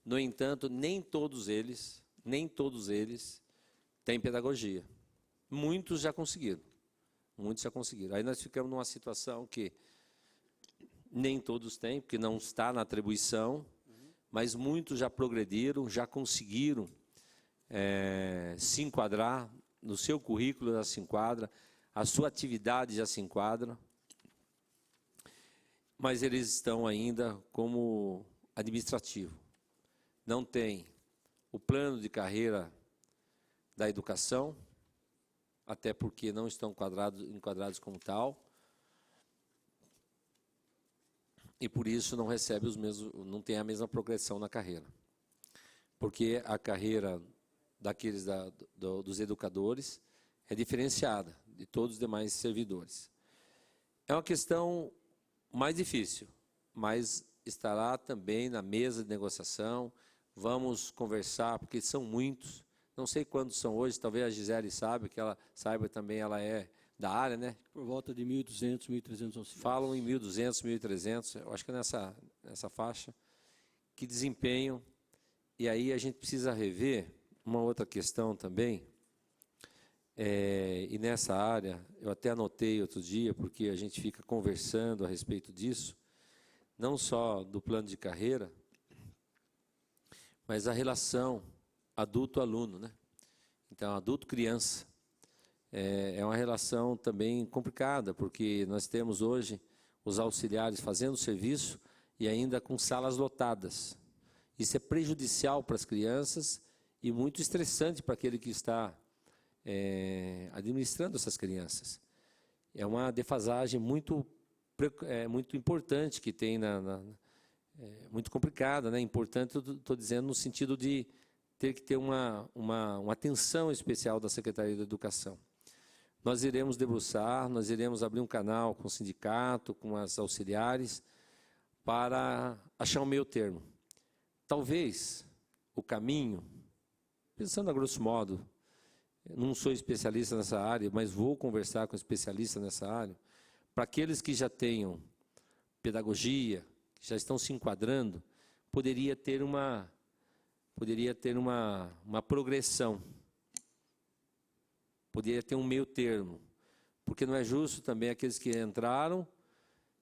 No entanto, nem todos eles têm pedagogia. Muitos já conseguiram. Aí nós ficamos numa situação que nem todos têm, porque não está na atribuição, mas muitos já progrediram, já conseguiram se enquadrar, no seu currículo já se enquadra, a sua atividade já se enquadra, mas eles estão ainda como administrativo. Não tem o plano de carreira da educação, até porque não estão enquadrados como tal, e por isso não recebe não tem a mesma progressão na carreira. Porque a carreira daqueles dos educadores é diferenciada de todos os demais servidores. É uma questão mais difícil, mas estará também na mesa de negociação. Vamos conversar, porque são muitos. Não sei quantos são hoje, talvez a Gisele saiba, que ela saiba também, ela é da área, né? Por volta de 1.200, 1.300 auxiliares. Falam em 1.200, 1.300, eu acho que é nessa faixa, que desempenham. E aí a gente precisa rever uma outra questão também, e nessa área, eu até anotei outro dia, porque a gente fica conversando a respeito disso, não só do plano de carreira, mas a relação adulto-aluno, né? Então, adulto-criança. É uma relação também complicada, porque nós temos hoje os auxiliares fazendo serviço e ainda com salas lotadas. Isso é prejudicial para as crianças e muito estressante para aquele que está administrando essas crianças. É uma defasagem muito importante que tem, muito complicada, né? Importante, eu estou dizendo no sentido de ter que ter uma atenção especial da Secretaria da Educação. Nós iremos debruçar, nós iremos abrir um canal com o sindicato, com as auxiliares, para achar um meio termo. Talvez o caminho, pensando a grosso modo, não sou especialista nessa área, mas vou conversar com especialistas nessa área, para aqueles que já tenham pedagogia, que já estão se enquadrando, poderia ter uma progressão, poderia ter um meio termo, porque não é justo também aqueles que entraram,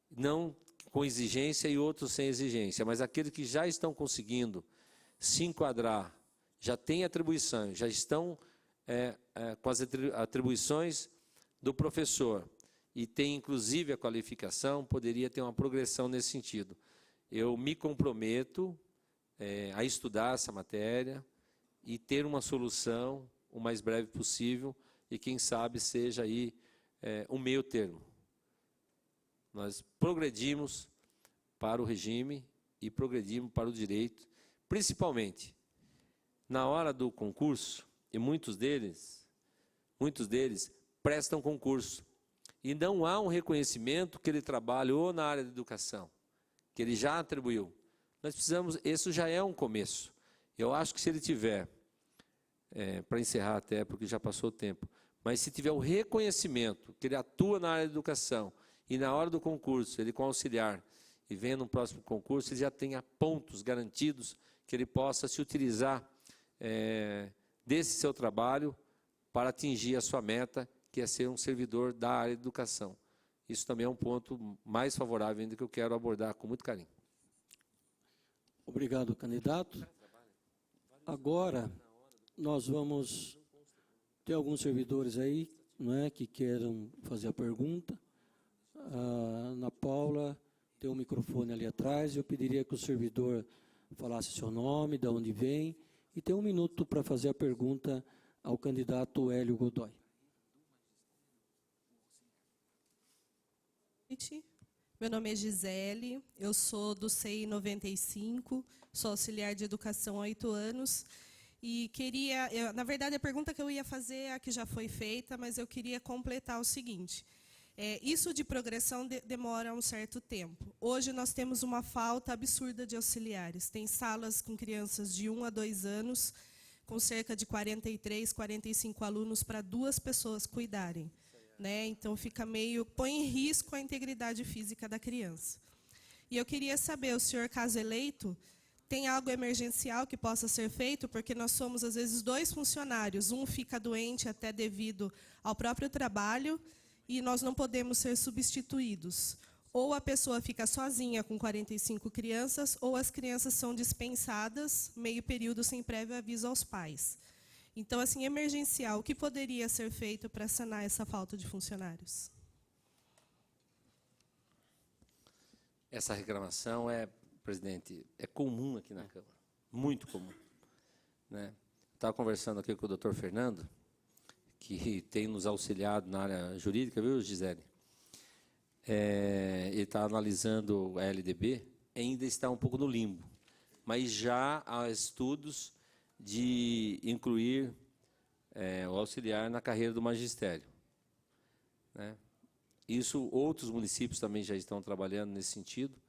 não com exigência e outros sem exigência, mas aqueles que já estão conseguindo se enquadrar, já têm atribuição, já estão com as atribuições do professor e tem inclusive a qualificação, poderia ter uma progressão nesse sentido. Eu me comprometo a estudar essa matéria e ter uma solução o mais breve possível e quem sabe seja aí um meio termo. Nós progredimos para o regime e progredirmos para o direito, principalmente na hora do concurso, e muitos deles prestam concurso, e não há um reconhecimento que ele trabalhou na área da educação, que ele já atribuiu. Nós precisamos, isso já é um começo. Eu acho que se ele tiver, para encerrar até, porque já passou o tempo, mas se tiver o reconhecimento que ele atua na área da educação, e na hora do concurso, ele com auxiliar, e vem no próximo concurso, ele já tenha pontos garantidos que ele possa se utilizar desse seu trabalho para atingir a sua meta, que é ser um servidor da área de educação. Isso também é um ponto mais favorável ainda que eu quero abordar com muito carinho. Obrigado, candidato. Agora, nós vamos ter alguns servidores aí, não é, que queiram fazer a pergunta. A Ana Paula tem um microfone ali atrás, eu pediria que o servidor falasse seu nome, de onde vem, e tem 1 minuto para fazer a pergunta ao candidato Hélio Godoy. Meu nome é Gisele, eu sou do CEI 95, sou auxiliar de educação há 8 anos. E queria, na verdade, a pergunta que eu ia fazer é a que já foi feita, mas eu queria completar o seguinte. Isso de progressão demora um certo tempo. Hoje nós temos uma falta absurda de auxiliares. Tem salas com crianças de 1 a 2 anos, com cerca de 43, 45 alunos para 2 pessoas cuidarem. Né? Então, põe em risco a integridade física da criança. E eu queria saber, o senhor, caso eleito, tem algo emergencial que possa ser feito? Porque nós somos, às vezes, 2 funcionários. Um fica doente até devido ao próprio trabalho e nós não podemos ser substituídos. Ou a pessoa fica sozinha com 45 crianças, ou as crianças são dispensadas meio período sem prévio aviso aos pais. Então, assim, emergencial, o que poderia ser feito para sanar essa falta de funcionários? Essa reclamação presidente, é comum aqui na Câmara, muito comum. Né? Estava conversando aqui com o doutor Fernando, que tem nos auxiliado na área jurídica, viu, Gisele? Ele está analisando a LDB, ainda está um pouco no limbo, mas já há estudos de incluir o auxiliar na carreira do magistério. Né? Isso, outros municípios também já estão trabalhando nesse sentido,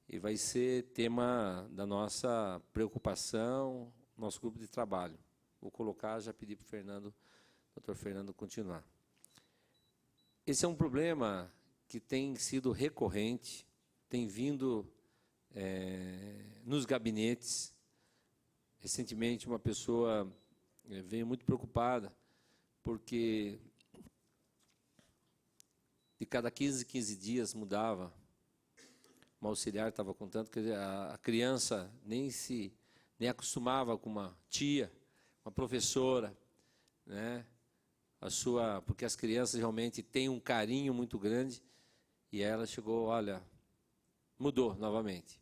e vai ser tema da nossa preocupação, nosso grupo de trabalho. Vou colocar, já pedi para o Fernando, doutor Fernando, continuar. Esse é um problema que tem sido recorrente, tem vindo nos gabinetes. Recentemente, uma pessoa veio muito preocupada, porque de cada 15 dias mudava. Uma auxiliar estava contando que a criança nem acostumava com uma tia, uma professora, né? Porque as crianças realmente têm um carinho muito grande, e ela chegou, olha, mudou novamente.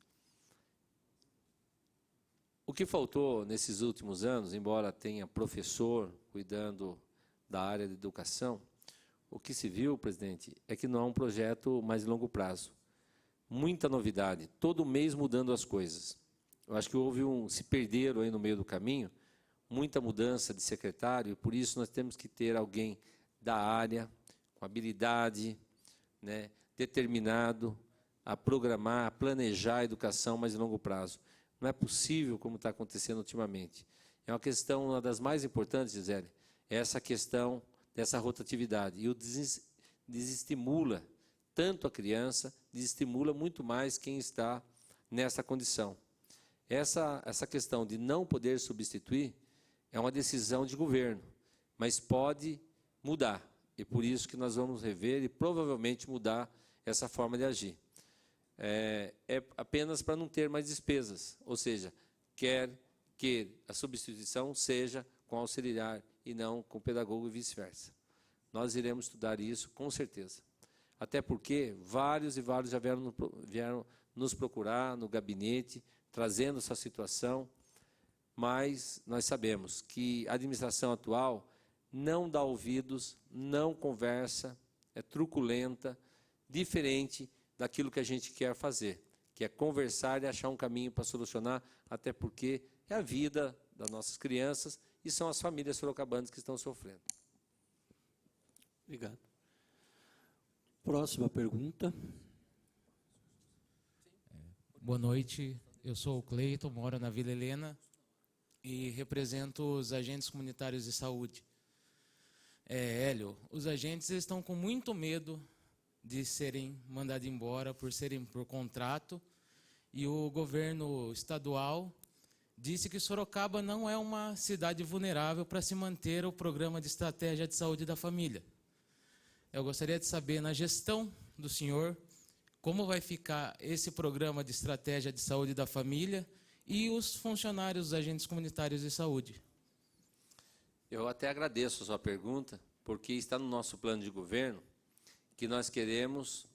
O que faltou nesses últimos anos, embora tenha professor cuidando da área de educação, o que se viu, presidente, é que não é um projeto mais de longo prazo. Muita novidade, todo mês mudando as coisas. Eu acho que se perderam aí no meio do caminho, muita mudança de secretário, e por isso nós temos que ter alguém da área, com habilidade, né, determinado a programar, a planejar a educação mais de longo prazo. Não é possível, como está acontecendo ultimamente. É uma questão, uma das mais importantes, Gisele, é essa questão dessa rotatividade. E o desestimula tanto a criança, desestimula muito mais quem está nessa condição. Essa questão de não poder substituir é uma decisão de governo, mas pode mudar. E por isso que nós vamos rever e provavelmente mudar essa forma de agir. É apenas para não ter mais despesas, ou seja, quer que a substituição seja com auxiliar e não com pedagogo e vice-versa. Nós iremos estudar isso com certeza. Até porque vários e vários já vieram nos procurar no gabinete, trazendo essa situação, mas nós sabemos que a administração atual não dá ouvidos, não conversa, é truculenta, diferente daquilo que a gente quer fazer, que é conversar e achar um caminho para solucionar, até porque é a vida das nossas crianças e são as famílias sorocabanas que estão sofrendo. Obrigado. Próxima pergunta. Boa noite, eu sou o Cleiton, moro na Vila Helena e represento os agentes comunitários de saúde. Hélio, os agentes estão com muito medo de serem mandados embora por serem por contrato, e o governo estadual disse que Sorocaba não é uma cidade vulnerável para se manter o programa de estratégia de saúde da família. Eu gostaria de saber, na gestão do senhor, como vai ficar esse programa de estratégia de saúde da família e os funcionários, os agentes comunitários de saúde. Eu até agradeço a sua pergunta, porque está no nosso plano de governo que nós queremos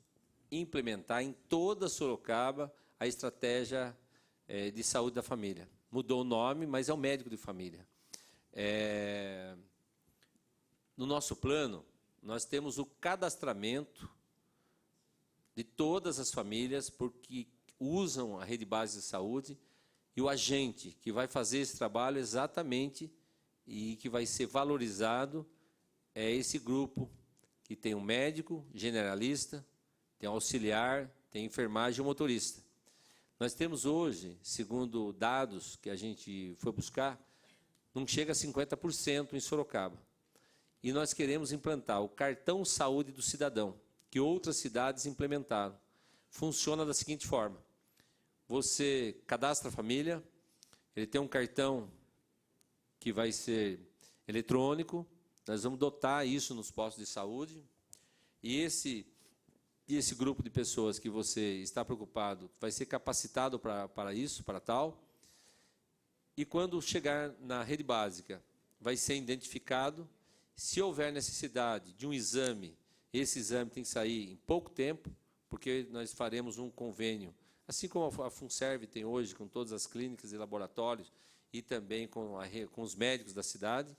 implementar em toda Sorocaba a estratégia de saúde da família. Mudou o nome, mas é o médico de família. No nosso plano, nós temos o cadastramento de todas as famílias porque usam a rede básica de saúde, e o agente que vai fazer esse trabalho exatamente e que vai ser valorizado é esse grupo que tem um médico generalista, tem um auxiliar, tem enfermagem e um motorista. Nós temos hoje, segundo dados que a gente foi buscar, não chega a 50% em Sorocaba. E nós queremos implantar o cartão saúde do cidadão, que outras cidades implementaram. Funciona da seguinte forma: você cadastra a família, ele tem um cartão que vai ser eletrônico, nós vamos dotar isso nos postos de saúde, e esse grupo de pessoas que você está preocupado vai ser capacitado para isso, para tal, e quando chegar na rede básica, vai ser identificado. Se houver necessidade de um exame, esse exame tem que sair em pouco tempo, porque nós faremos um convênio, assim como a FUNSERV tem hoje, com todas as clínicas e laboratórios, e também com os médicos da cidade,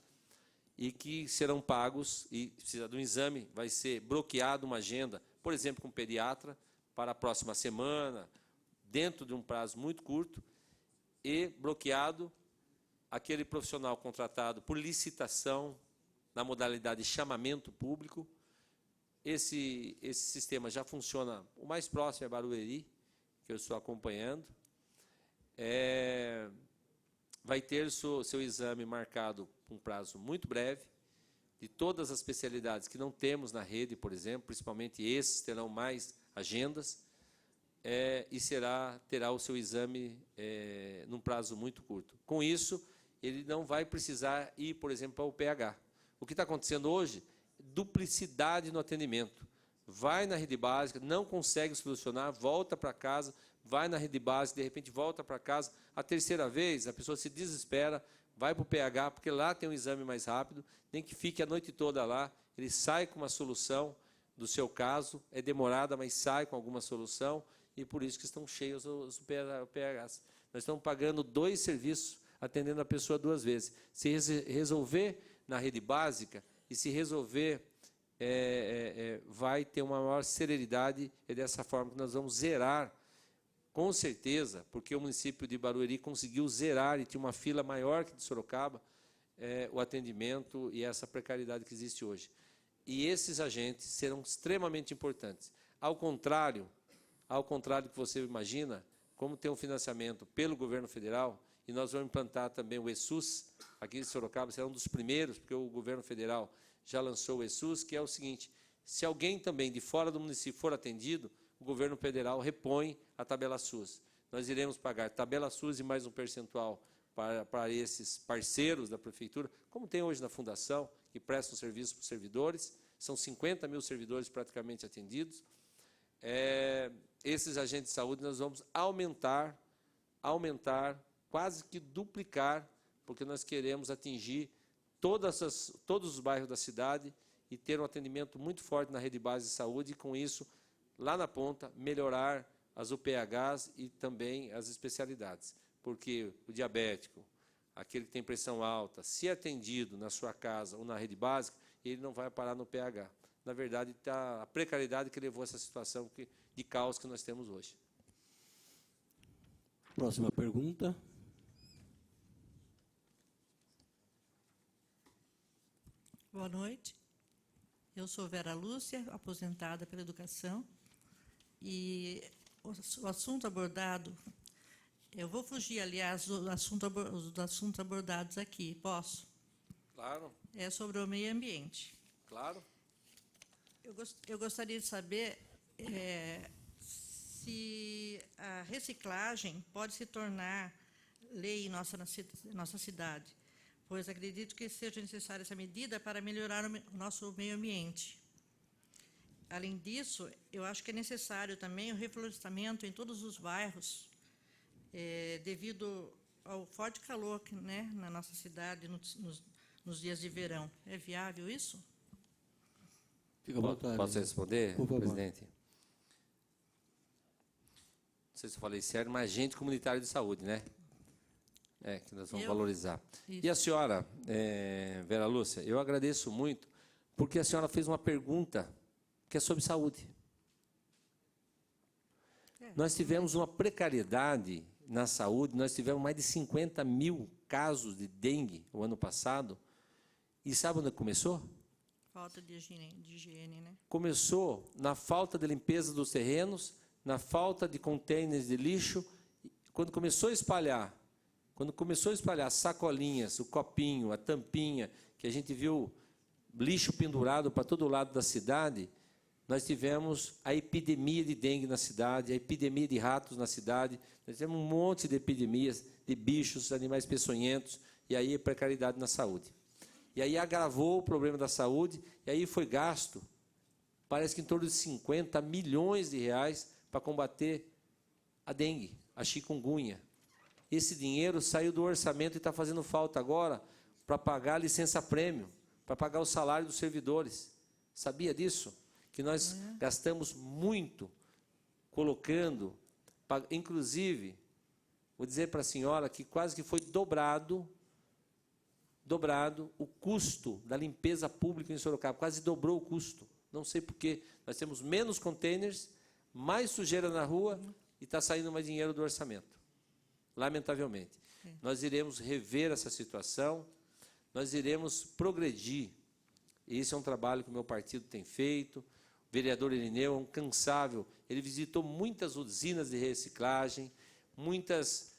e que serão pagos, e se precisar de um exame, vai ser bloqueado uma agenda, por exemplo, com um pediatra, para a próxima semana, dentro de um prazo muito curto, e bloqueado aquele profissional contratado por licitação, na modalidade de chamamento público. Esse sistema já funciona, o mais próximo é Barueri, que eu estou acompanhando. Vai ter seu exame marcado por um prazo muito breve, de todas as especialidades que não temos na rede, por exemplo, principalmente esses terão mais agendas, e terá o seu exame num prazo muito curto. Com isso, ele não vai precisar ir, por exemplo, para o PH. O que está acontecendo hoje? Duplicidade no atendimento. Vai na rede básica, não consegue solucionar, volta para casa, vai na rede básica, de repente volta para casa. A terceira vez, a pessoa se desespera, vai para o PH, porque lá tem um exame mais rápido, nem que fique a noite toda lá, ele sai com uma solução do seu caso, é demorada, mas sai com alguma solução, e por isso que estão cheios os PHs. Nós estamos pagando 2 serviços, atendendo a pessoa 2 vezes. Se resolver na rede básica, e se resolver, vai ter uma maior celeridade, é dessa forma que nós vamos zerar, com certeza, porque o município de Barueri conseguiu zerar, e tinha uma fila maior que de Sorocaba, o atendimento e essa precariedade que existe hoje. E esses agentes serão extremamente importantes. Ao contrário do que você imagina, como tem um financiamento pelo governo federal, e nós vamos implantar também o ESUS, aqui em Sorocaba, será um dos primeiros, porque o governo federal já lançou o ESUS, que é o seguinte: se alguém também de fora do município for atendido, o governo federal repõe a tabela SUS. Nós iremos pagar tabela SUS e mais um percentual para esses parceiros da prefeitura, como tem hoje na fundação, que prestam serviço para os servidores, são 50 mil servidores praticamente atendidos. Esses agentes de saúde nós vamos aumentar, quase que duplicar, porque nós queremos atingir todos os bairros da cidade e ter um atendimento muito forte na rede base de saúde, e com isso, lá na ponta, melhorar as UPHs e também as especialidades. Porque o diabético, aquele que tem pressão alta, se atendido na sua casa ou na rede básica, ele não vai parar no PH. Na verdade, está a precariedade que levou a essa situação de caos que nós temos hoje. Próxima pergunta. Boa noite. Eu sou Vera Lúcia, aposentada pela educação. E o assunto abordado, eu vou fugir, aliás, dos assuntos abordados aqui, posso? Claro, É sobre o meio ambiente. claro. Eu gostaria de saber se a reciclagem pode se tornar lei em nossa cidade, pois acredito que seja necessária essa medida para melhorar o nosso meio ambiente. Além disso, eu acho que é necessário também o reflorestamento em todos os bairros, devido ao forte calor na nossa cidade nos dias de verão. É viável isso? Fica à vontade. Posso responder, Por favor. presidente? Não sei se eu falei certo, mas agente comunitário de saúde, né? Que nós vamos valorizar. Isso. E a senhora, Vera Lúcia, eu agradeço muito, porque a senhora fez uma pergunta que é sobre saúde. Nós tivemos uma precariedade na saúde, nós tivemos mais de 50 mil casos de dengue o ano passado, e sabe onde começou? Falta de higiene, né? Começou na falta de limpeza dos terrenos, na falta de contêineres de lixo. Quando começou a espalhar sacolinhas, o copinho, a tampinha, que a gente viu lixo pendurado para todo lado da cidade, nós tivemos a epidemia de dengue na cidade, a epidemia de ratos na cidade, nós tivemos um monte de epidemias de bichos, animais peçonhentos, e aí a precariedade na saúde. E aí agravou o problema da saúde, e aí foi gasto, parece que em torno de 50 milhões de reais para combater a dengue, a chikungunya. Esse dinheiro saiu do orçamento e está fazendo falta agora para pagar a licença-prêmio, para pagar o salário dos servidores. Sabia disso? Que nós gastamos muito colocando, inclusive, vou dizer para a senhora que quase que foi dobrado o custo da limpeza pública em Sorocaba, quase dobrou o custo. Não sei porquê. Nós temos menos containers, mais sujeira na rua e está saindo mais dinheiro do orçamento. Lamentavelmente. Nós iremos rever essa situação, nós iremos progredir. Esse é um trabalho que o meu partido tem feito. O vereador Irineu é um incansável. Ele visitou muitas usinas de reciclagem, muitas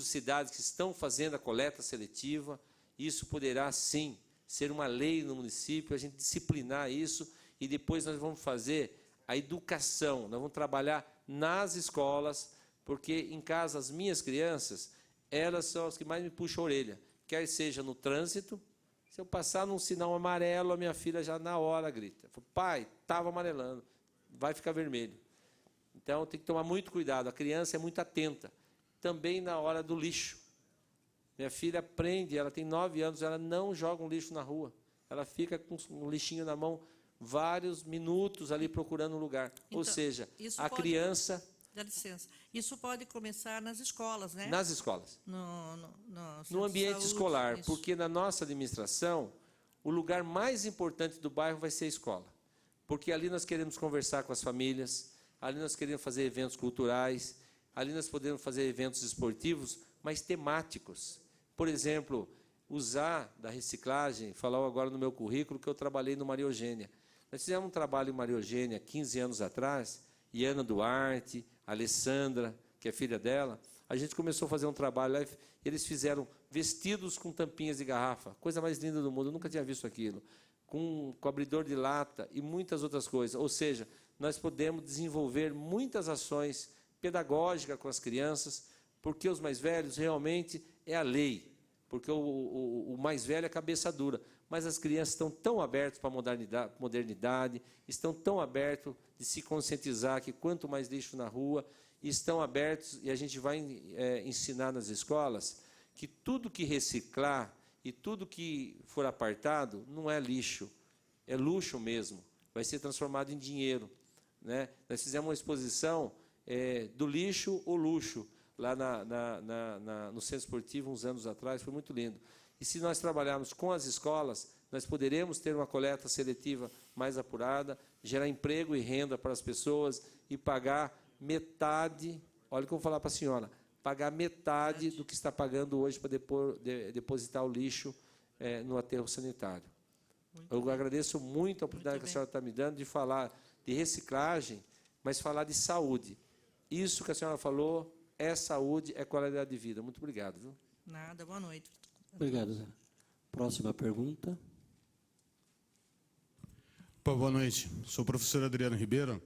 cidades que estão fazendo a coleta seletiva. Isso poderá, sim, ser uma lei no município, a gente disciplinar isso, e depois nós vamos fazer a educação, nós vamos trabalhar nas escolas, porque em casa as minhas crianças, elas são as que mais me puxam a orelha, quer seja no trânsito. Se eu passar num sinal amarelo, a minha filha já na hora grita, pai, estava amarelando, vai ficar vermelho. Então tem que tomar muito cuidado, a criança é muito atenta. Também na hora do lixo. Minha filha aprende, ela tem 9 anos, ela não joga um lixo na rua. Ela fica com um lixinho na mão vários minutos ali procurando um lugar. Então, ou seja, a criança... Dá licença. Isso pode começar nas escolas, né? Nas escolas. No ambiente saúde, escolar, isso. porque na nossa administração, o lugar mais importante do bairro vai ser a escola. Porque ali nós queremos conversar com as famílias, ali nós queremos fazer eventos culturais, ali nós podemos fazer eventos esportivos, mas temáticos. Por exemplo, usar da reciclagem, falar agora no meu currículo que eu trabalhei no Maria Eugênia. Nós fizemos um trabalho em Maria Eugênia 15 anos atrás, e Ana Duarte, a Alessandra, que é filha dela, a gente começou a fazer um trabalho lá, e eles fizeram vestidos com tampinhas de garrafa, coisa mais linda do mundo, eu nunca tinha visto aquilo, com abridor de lata e muitas outras coisas. Ou seja, nós podemos desenvolver muitas ações pedagógicas com as crianças, porque os mais velhos realmente é a lei, porque o mais velho é cabeça dura, mas as crianças estão tão abertas para a modernidade, estão tão abertos de se conscientizar que quanto mais lixo na rua, estão abertos, e a gente vai ensinar nas escolas, que tudo que reciclar e tudo que for apartado não é lixo, é luxo mesmo, vai ser transformado em dinheiro. Né? Nós fizemos uma exposição do lixo ao luxo, lá no Centro Esportivo, uns anos atrás, foi muito lindo. E se nós trabalharmos com as escolas, nós poderemos ter uma coleta seletiva mais apurada, gerar emprego e renda para as pessoas e pagar metade, olha o que eu vou falar para a senhora, pagar metade do que está pagando hoje para depositar o lixo no aterro sanitário. Eu agradeço muito a oportunidade que a senhora está me dando de falar de reciclagem, mas falar de saúde. Isso que a senhora falou é saúde, é qualidade de vida. Muito obrigado. Viu? Nada, boa noite. Obrigado, Zé. Próxima pergunta. Boa noite. Sou o professor Adriano Ribeiro.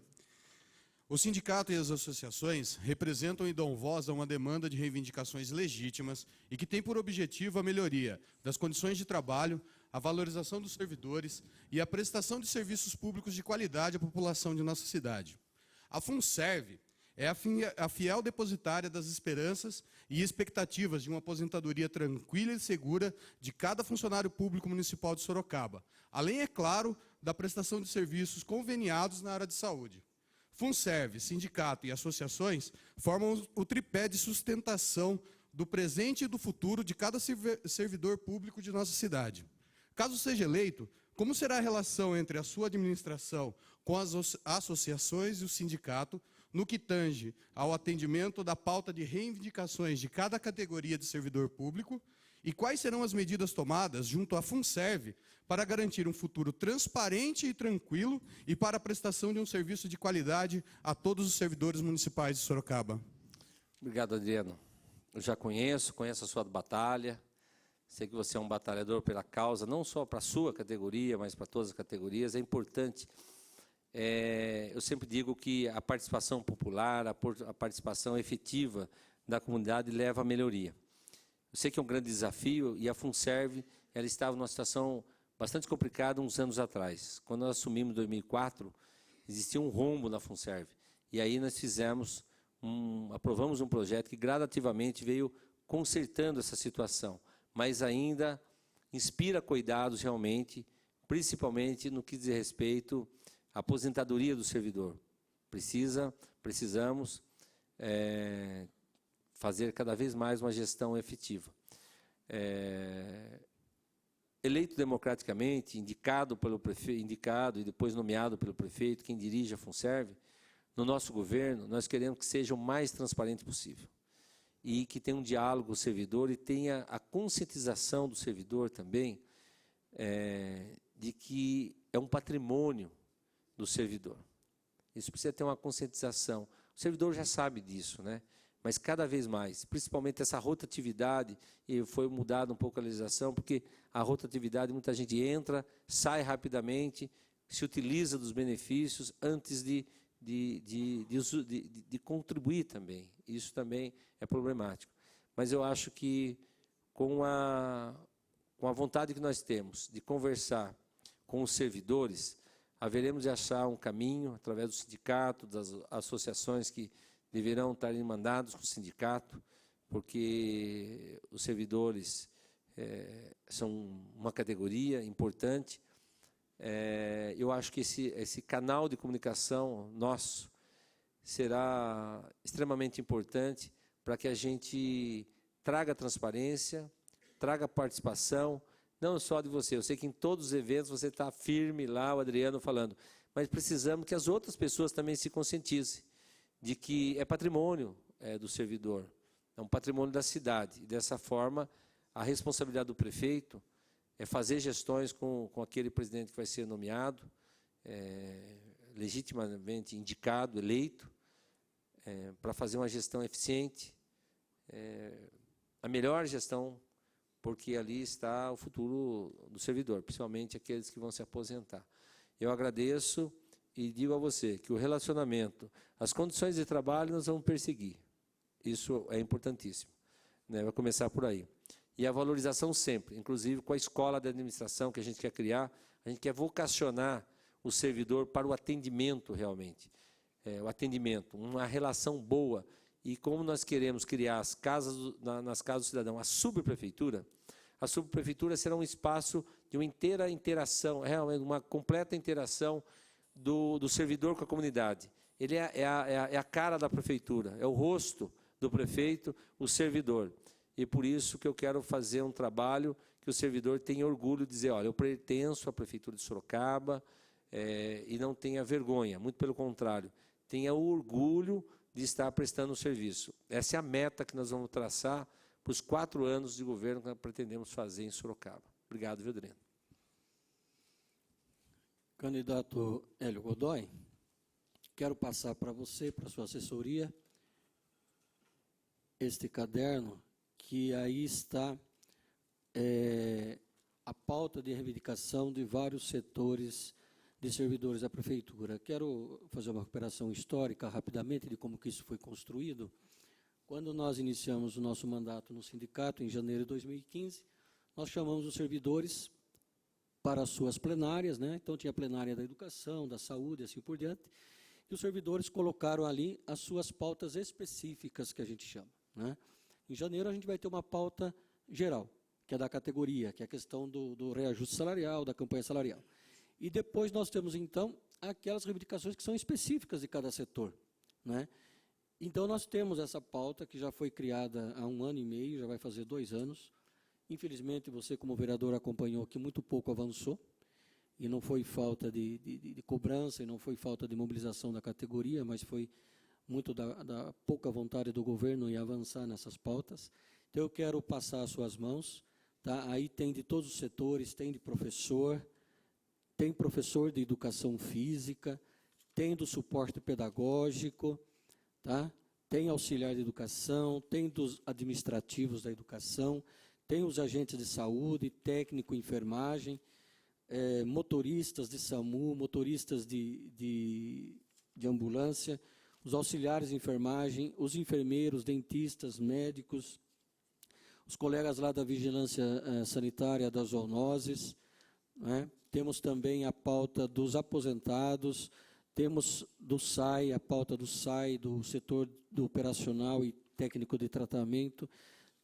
O sindicato e as associações representam e dão voz a uma demanda de reivindicações legítimas e que tem por objetivo a melhoria das condições de trabalho, a valorização dos servidores e a prestação de serviços públicos de qualidade à população de nossa cidade. A FUNSERV é a fiel depositária das esperanças e expectativas de uma aposentadoria tranquila e segura de cada funcionário público municipal de Sorocaba, além, é claro, da prestação de serviços conveniados na área de saúde. FUNSERV, sindicato e associações formam o tripé de sustentação do presente e do futuro de cada servidor público de nossa cidade. Caso seja eleito, como será a relação entre a sua administração com as associações e o sindicato no que tange ao atendimento da pauta de reivindicações de cada categoria de servidor público e quais serão as medidas tomadas junto à FUNSERV para garantir um futuro transparente e tranquilo e para a prestação de um serviço de qualidade a todos os servidores municipais de Sorocaba? Obrigado, Adriano. Eu já conheço a sua batalha. Sei que você é um batalhador pela causa, não só para a sua categoria, mas para todas as categorias. É importante. Eu sempre digo que a participação popular, a participação efetiva da comunidade leva à melhoria. Eu sei que é um grande desafio e a FUNSERV ela estava numa situação bastante complicada uns anos atrás. Quando nós assumimos em 2004, existia um rombo na FUNSERV. E aí nós aprovamos um projeto que gradativamente veio consertando essa situação, mas ainda inspira cuidados realmente, principalmente no que diz respeito à aposentadoria do servidor. Precisamos fazer cada vez mais uma gestão efetiva. Eleito democraticamente, indicado pelo prefeito, indicado e depois nomeado pelo prefeito, quem dirige a FUNSERV, no nosso governo, nós queremos que seja o mais transparente possível e que tenha um diálogo com o servidor e tenha a conscientização do servidor também de que é um patrimônio do servidor. Isso precisa ter uma conscientização. O servidor já sabe disso, né? Mas cada vez mais, principalmente essa rotatividade, e foi mudada um pouco a legislação, porque a rotatividade, muita gente entra, sai rapidamente, se utiliza dos benefícios antes de contribuir também. Isso também é problemático. Mas eu acho que com a vontade que nós temos de conversar com os servidores, haveremos de achar um caminho, através do sindicato, das associações que deverão estar mandados com o sindicato, porque os servidores são uma categoria importante. Eu acho que esse canal de comunicação nosso será extremamente importante para que a gente traga transparência, traga participação, não só de você. Eu sei que em todos os eventos você está firme lá, o Adriano falando, mas precisamos que as outras pessoas também se conscientizem de que é patrimônio do servidor, é um patrimônio da cidade. E dessa forma, a responsabilidade do prefeito é fazer gestões com aquele presidente que vai ser nomeado, legitimamente indicado, eleito, para fazer uma gestão eficiente, a melhor gestão, porque ali está o futuro do servidor, principalmente aqueles que vão se aposentar. Eu agradeço e digo a você que o relacionamento, as condições de trabalho nós vamos perseguir. Isso é importantíssimo, né? Vai começar por aí. E a valorização sempre, inclusive com a escola de administração que a gente quer criar, a gente quer vocacionar o servidor para o atendimento realmente. O atendimento, uma relação boa. E como nós queremos criar as casas, nas casas do cidadão, a subprefeitura será um espaço de uma inteira interação, realmente uma completa interação do servidor com a comunidade. Ele é a cara da prefeitura, é o rosto do prefeito, o servidor. E por isso que eu quero fazer um trabalho que o servidor tenha orgulho de dizer, olha, eu pertenço à prefeitura de Sorocaba e não tenha vergonha, muito pelo contrário, tenha o orgulho de estar prestando o serviço. Essa é a meta que nós vamos traçar para os 4 anos de governo que nós pretendemos fazer em Sorocaba. Obrigado, viu, Adriano? Candidato Hélio Godoy, quero passar para você, para a sua assessoria, este caderno, que aí está a pauta de reivindicação de vários setores de servidores da Prefeitura. Quero fazer uma recuperação histórica, rapidamente, de como que isso foi construído. Quando nós iniciamos o nosso mandato no sindicato, em janeiro de 2015, nós chamamos os servidores para as suas plenárias, né? Então tinha a plenária da educação, da saúde, assim por diante, e os servidores colocaram ali as suas pautas específicas, que a gente chama, né? Em janeiro a gente vai ter uma pauta geral, que é da categoria, que é a questão do reajuste salarial, da campanha salarial. E depois nós temos, então, aquelas reivindicações que são específicas de cada setor, né? Então nós temos essa pauta que já foi criada há 1 ano e meio, já vai fazer 2 anos. Infelizmente, você, como vereador, acompanhou que muito pouco avançou, e não foi falta de cobrança, e não foi falta de mobilização da categoria, mas foi muito da pouca vontade do governo em avançar nessas pautas. Então, eu quero passar às suas mãos, tá? Aí tem de todos os setores, tem de professor, tem professor de educação física, tem do suporte pedagógico, tá? Tem auxiliar de educação, tem dos administrativos da educação, tem os agentes de saúde, técnico, enfermagem, motoristas de SAMU, motoristas de ambulância, os auxiliares de enfermagem, os enfermeiros, dentistas, médicos, os colegas lá da vigilância sanitária das zoonoses, né? Temos também a pauta dos aposentados, temos do SAI, a pauta do SAI, do setor do operacional e técnico de tratamento,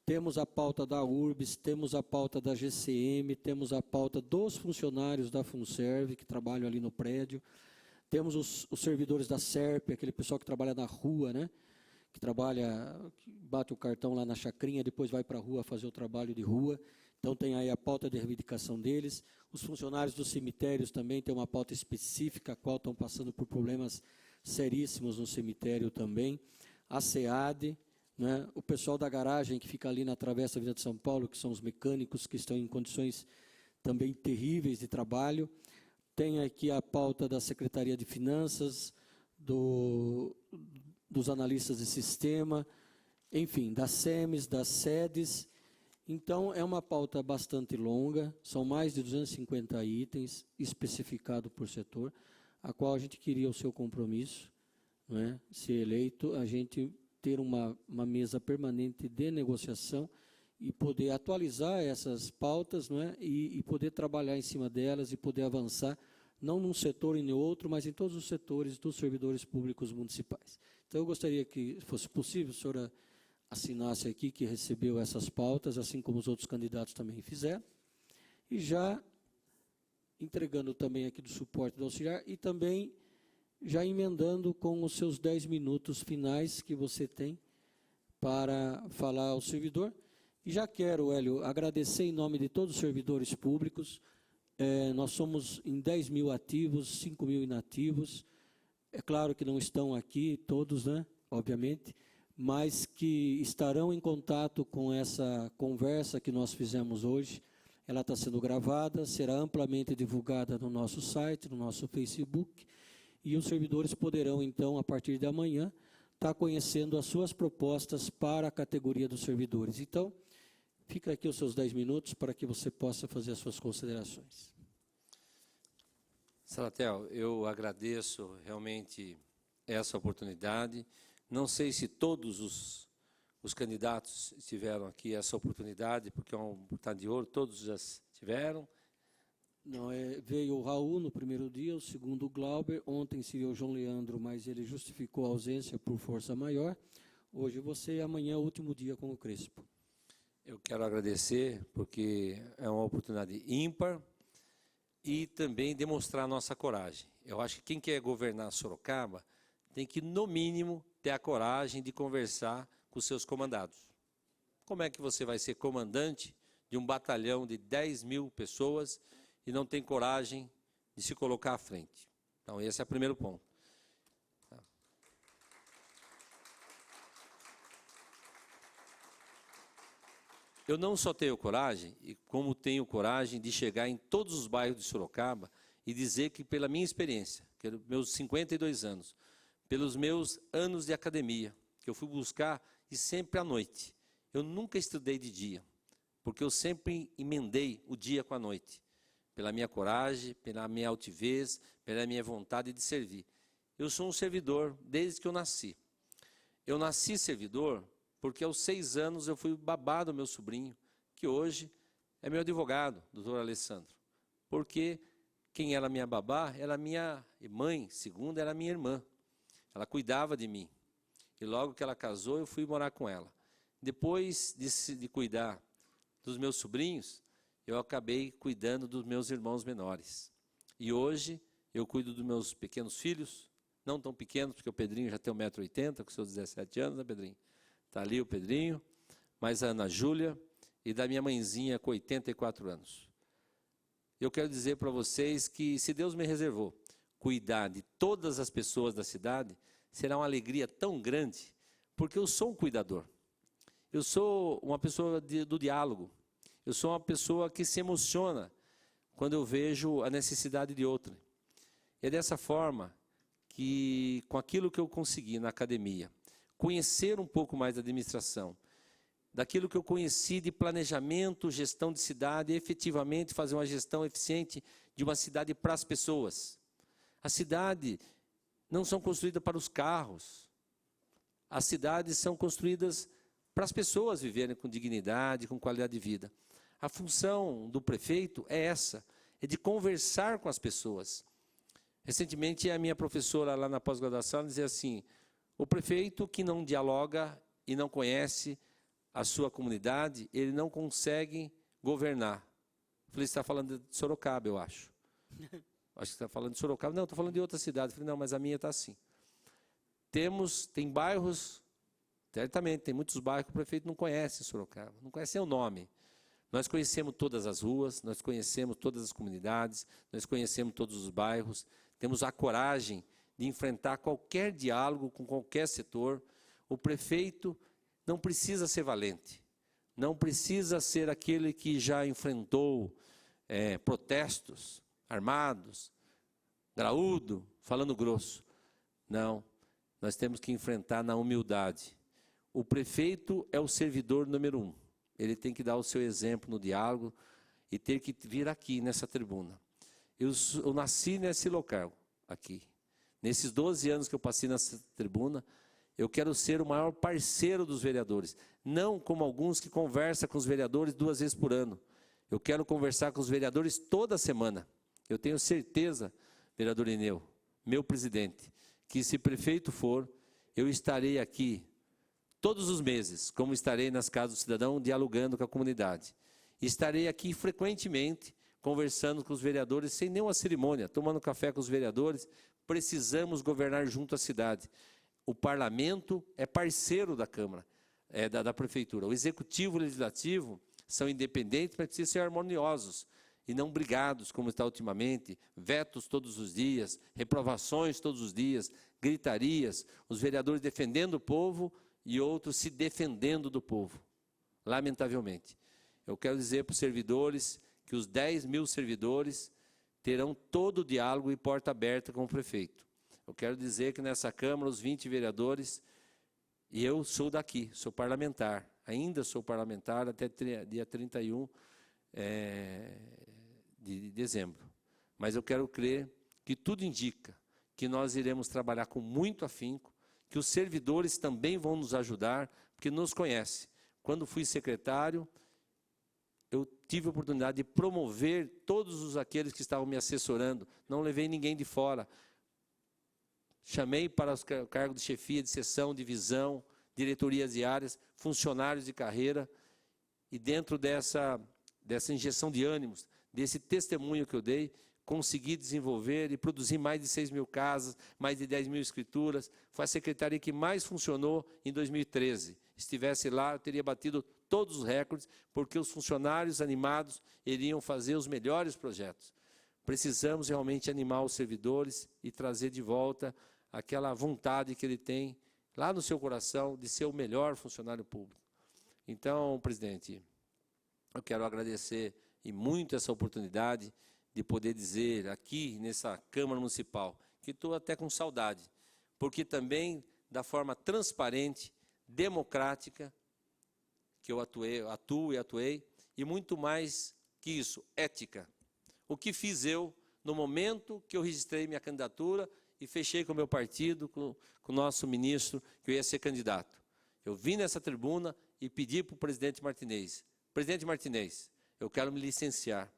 temos a pauta da URBS, temos a pauta da GCM, temos a pauta dos funcionários da FUNSERV, que trabalham ali no prédio, temos os servidores da SERP, aquele pessoal que trabalha na rua, né? Que bate o cartão lá na chacrinha, depois vai para a rua fazer o trabalho de rua. Então tem aí a pauta de reivindicação deles. Os funcionários dos cemitérios também têm uma pauta específica, a qual estão passando por problemas seríssimos no cemitério também. A SEAD, né? O pessoal da garagem que fica ali na Travessa da Avenida de São Paulo, que são os mecânicos que estão em condições também terríveis de trabalho. Tem aqui a pauta da Secretaria de Finanças, dos analistas de sistema, enfim, das SEMES, das SEDES. Então, é uma pauta bastante longa, são mais de 250 itens, especificado por setor, a qual a gente queria o seu compromisso, não é? Se eleito, a gente ter uma mesa permanente de negociação e poder atualizar essas pautas, não é? E poder trabalhar em cima delas e poder avançar, não num setor e em outro, mas em todos os setores dos servidores públicos municipais. Então, eu gostaria que fosse possível, a senhora assinasse aqui que recebeu essas pautas, assim como os outros candidatos também fizeram, e já entregando também aqui do suporte do auxiliar e também já emendando com os seus 10 minutos finais que você tem para falar ao servidor. E já quero, Hélio, agradecer em nome de todos os servidores públicos. Nós somos em 10 mil ativos, 5 mil inativos. É claro que não estão aqui todos, né, obviamente, mas que estarão em contato com essa conversa que nós fizemos hoje. Ela está sendo gravada, será amplamente divulgada no nosso site, no nosso Facebook, e os servidores poderão, então, a partir de amanhã, estar conhecendo as suas propostas para a categoria dos servidores. Então, fica aqui os seus 10 minutos para que você possa fazer as suas considerações. Salatel, eu agradeço realmente essa oportunidade. Não sei se todos os candidatos tiveram aqui essa oportunidade, porque é uma oportunidade de ouro, todos já tiveram. Não, veio o Raul no primeiro dia, o segundo o Glauber, ontem seria o João Leandro, mas ele justificou a ausência por força maior. Hoje você e amanhã é o último dia com o Crespo. Eu quero agradecer, porque é uma oportunidade ímpar e também demonstrar a nossa coragem. Eu acho que quem quer governar Sorocaba tem que, no mínimo, ter a coragem de conversar com os seus comandados. Como é que você vai ser comandante de um batalhão de 10 mil pessoas e não tem coragem de se colocar à frente? Então, esse é o primeiro ponto. Eu não só tenho coragem, como tenho coragem de chegar em todos os bairros de Sorocaba e dizer que, pela minha experiência, pelos meus 52 anos, pelos meus anos de academia, que eu fui buscar, e sempre à noite. Eu nunca estudei de dia, porque eu sempre emendei o dia com a noite, pela minha coragem, pela minha altivez, pela minha vontade de servir. Eu sou um servidor desde que eu nasci. Eu nasci servidor porque aos 6 anos eu fui babá do meu sobrinho, que hoje é meu advogado, doutor Alessandro. Porque quem era minha babá era minha mãe, segunda era minha irmã. Ela cuidava de mim. E logo que ela casou, eu fui morar com ela. Depois de cuidar dos meus sobrinhos, eu acabei cuidando dos meus irmãos menores. E hoje eu cuido dos meus pequenos filhos, não tão pequenos, porque o Pedrinho já tem 1,80 m, com seus 17 anos, né, Pedrinho? Está ali o Pedrinho, mais a Ana Júlia, e da minha mãezinha com 84 anos. Eu quero dizer para vocês que, se Deus me reservou cuidar de todas as pessoas da cidade, será uma alegria tão grande, porque eu sou um cuidador. Eu sou uma pessoa do diálogo. Eu sou uma pessoa que se emociona quando eu vejo a necessidade de outra. É dessa forma que, com aquilo que eu consegui na academia, conhecer um pouco mais da administração, daquilo que eu conheci de planejamento, gestão de cidade, e efetivamente fazer uma gestão eficiente de uma cidade para as pessoas. A cidade não são construídas para os carros. As cidades são construídas para as pessoas viverem com dignidade, com qualidade de vida. A função do prefeito é essa, é de conversar com as pessoas. Recentemente, a minha professora lá na pós-graduação dizia assim: o prefeito que não dialoga e não conhece a sua comunidade, ele não consegue governar. Eu falei, você está falando de Sorocaba, eu acho. Acho que você está falando de Sorocaba. Não, estou falando de outra cidade. Eu falei, não, mas a minha está assim. Tem bairros, certamente, tem muitos bairros que o prefeito não conhece em Sorocaba, não conhece o nome. Nós conhecemos todas as ruas, nós conhecemos todas as comunidades, nós conhecemos todos os bairros, temos a coragem de enfrentar qualquer diálogo com qualquer setor. O prefeito não precisa ser valente, não precisa ser aquele que já enfrentou protestos armados, graúdo, falando grosso. Não, nós temos que enfrentar na humildade. O prefeito é o servidor número 1. Ele tem que dar o seu exemplo no diálogo e ter que vir aqui nessa tribuna. Eu nasci nesse local, aqui. Nesses 12 anos que eu passei nessa tribuna, eu quero ser o maior parceiro dos vereadores. Não como alguns que conversam com os vereadores 2 vezes por ano. Eu quero conversar com os vereadores toda semana. Eu tenho certeza, vereador Ineu, meu presidente, que se prefeito for, eu estarei aqui todos os meses, como estarei nas casas do cidadão, dialogando com a comunidade. Estarei aqui frequentemente, conversando com os vereadores, sem nenhuma cerimônia, tomando café com os vereadores. Precisamos governar junto à cidade. O parlamento é parceiro da Câmara, da Prefeitura. O Executivo e o Legislativo são independentes, mas precisam ser harmoniosos e não brigados, como está ultimamente, vetos todos os dias, reprovações todos os dias, gritarias, os vereadores defendendo o povo e outros se defendendo do povo, lamentavelmente. Eu quero dizer para os servidores que os 10 mil servidores terão todo o diálogo e porta aberta com o prefeito. Eu quero dizer que nessa Câmara, os 20 vereadores, e eu sou daqui, sou parlamentar, ainda sou parlamentar até dia 31 de dezembro. Mas eu quero crer que tudo indica que nós iremos trabalhar com muito afinco, que os servidores também vão nos ajudar, porque nos conhecem. Quando fui secretário, eu tive a oportunidade de promover todos aqueles que estavam me assessorando, não levei ninguém de fora. Chamei para os cargos de chefia, de seção, divisão, diretorias diárias, funcionários de carreira, e dentro dessa injeção de ânimos, desse testemunho que eu dei, consegui desenvolver e produzir mais de 6 mil casas, mais de 10 mil escrituras. Foi a secretaria que mais funcionou em 2013. Estivesse lá, eu teria batido todos os recordes, porque os funcionários animados iriam fazer os melhores projetos. Precisamos realmente animar os servidores e trazer de volta aquela vontade que ele tem lá no seu coração de ser o melhor funcionário público. Então, presidente, eu quero agradecer e muito essa oportunidade de poder dizer aqui nessa Câmara Municipal que estou até com saudade, porque também da forma transparente, democrática, que eu atuo e atuei, e muito mais que isso, ética. O que fiz eu no momento que eu registrei minha candidatura e fechei com o meu partido, com o nosso ministro, que eu ia ser candidato. Eu vim nessa tribuna e pedi para o presidente Martinez, presidente Martinez, eu quero me licenciar.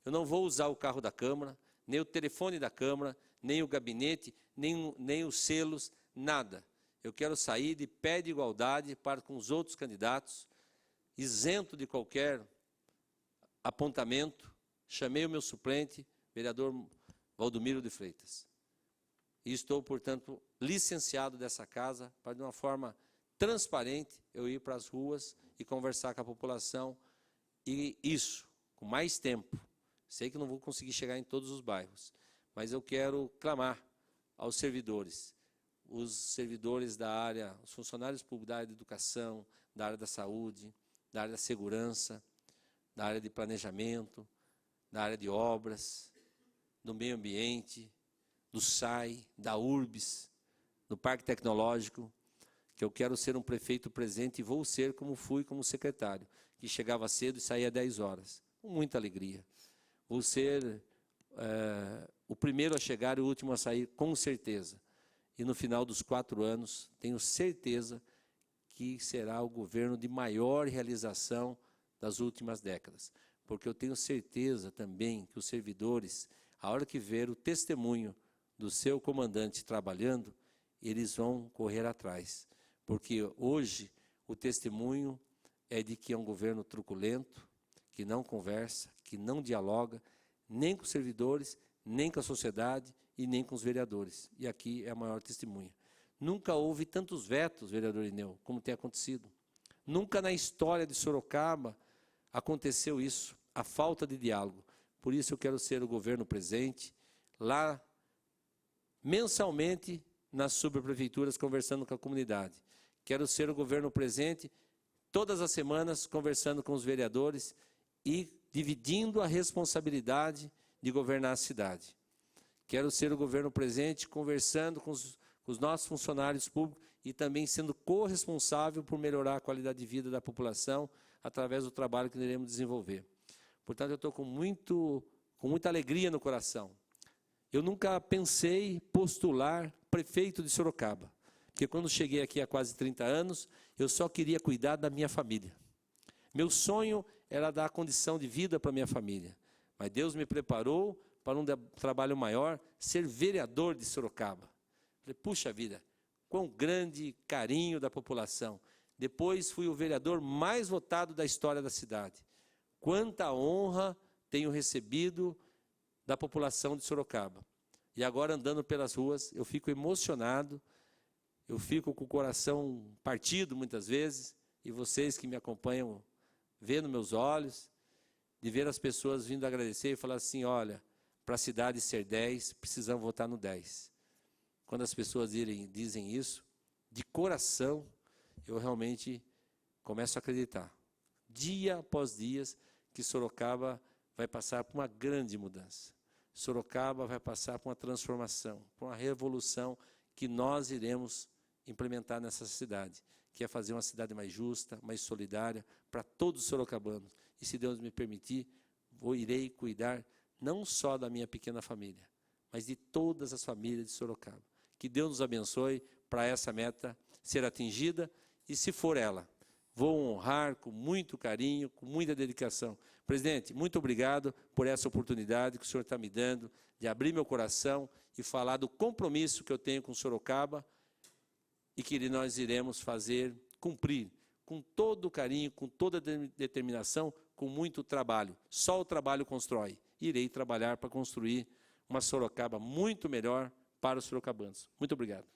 Eu não vou usar o carro da Câmara, nem o telefone da Câmara, nem o gabinete, nem os selos, nada. Eu quero sair de pé de igualdade para com os outros candidatos, isento de qualquer apontamento. Chamei o meu suplente, vereador Valdomiro de Freitas. E estou, portanto, licenciado dessa casa para, de uma forma transparente, eu ir para as ruas e conversar com a população. E isso, com mais tempo. Sei que não vou conseguir chegar em todos os bairros, mas eu quero clamar aos servidores, os servidores da área, os funcionários públicos da área de educação, da área da saúde, da área da segurança, da área de planejamento, da área de obras, do meio ambiente, do SAI, da URBS, do Parque Tecnológico, que eu quero ser um prefeito presente e vou ser como fui como secretário, que chegava cedo e saía às 10 horas, com muita alegria. Vou ser o primeiro a chegar e o último a sair, com certeza. E no final dos 4 anos, tenho certeza que será o governo de maior realização das últimas décadas. Porque eu tenho certeza também que os servidores, a hora que ver o testemunho do seu comandante trabalhando, eles vão correr atrás. Porque hoje o testemunho é de que é um governo truculento, que não conversa, que não dialoga, nem com os servidores, nem com a sociedade e nem com os vereadores. E aqui é a maior testemunha. Nunca houve tantos vetos, vereador Ineu, como tem acontecido. Nunca na história de Sorocaba aconteceu isso, a falta de diálogo. Por isso eu quero ser o governo presente, lá, mensalmente, nas subprefeituras, conversando com a comunidade. Quero ser o governo presente, todas as semanas, conversando com os vereadores e dividindo a responsabilidade de governar a cidade. Quero ser o governo presente, conversando com os nossos funcionários públicos e também sendo corresponsável por melhorar a qualidade de vida da população através do trabalho que iremos desenvolver. Portanto, eu estou com muita alegria no coração. Eu nunca pensei postular prefeito de Sorocaba, porque quando cheguei aqui há quase 30 anos, eu só queria cuidar da minha família. Meu sonho era dar condição de vida para a minha família, mas Deus me preparou para um trabalho maior, ser vereador de Sorocaba. Falei, puxa vida, quão grande carinho da população. Depois fui o vereador mais votado da história da cidade. Quanta honra tenho recebido da população de Sorocaba. E agora, andando pelas ruas, eu fico emocionado, eu fico com o coração partido muitas vezes, e vocês que me acompanham, vendo meus olhos, de ver as pessoas vindo agradecer e falar assim, olha, para a cidade ser 10, precisamos votar no 10. Quando as pessoas dizem isso, de coração, eu realmente começo a acreditar, dia após dia, que Sorocaba vai passar por uma grande mudança. Sorocaba vai passar por uma transformação, por uma revolução que nós iremos implementar nessa cidade, que é fazer uma cidade mais justa, mais solidária, para todos os sorocabanos. E se Deus me permitir, irei cuidar não só da minha pequena família, mas de todas as famílias de Sorocaba. Que Deus nos abençoe para essa meta ser atingida, e se for ela, vou honrar com muito carinho, com muita dedicação. Presidente, muito obrigado por essa oportunidade que o senhor está me dando, de abrir meu coração e falar do compromisso que eu tenho com Sorocaba e que nós iremos fazer, cumprir, com todo carinho, com toda determinação, com muito trabalho. Só o trabalho constrói. Irei trabalhar para construir uma Sorocaba muito melhor para os sorocabanos. Muito obrigado.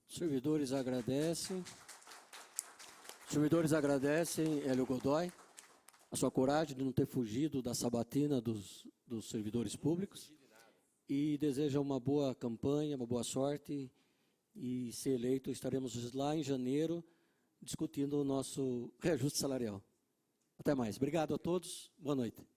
Os servidores agradecem. Os servidores agradecem, Hélio Godoy, a sua coragem de não ter fugido da sabatina dos servidores públicos e desejam uma boa campanha, uma boa sorte e, se eleito, estaremos lá em janeiro discutindo o nosso reajuste salarial. Até mais. Obrigado a todos. Boa noite.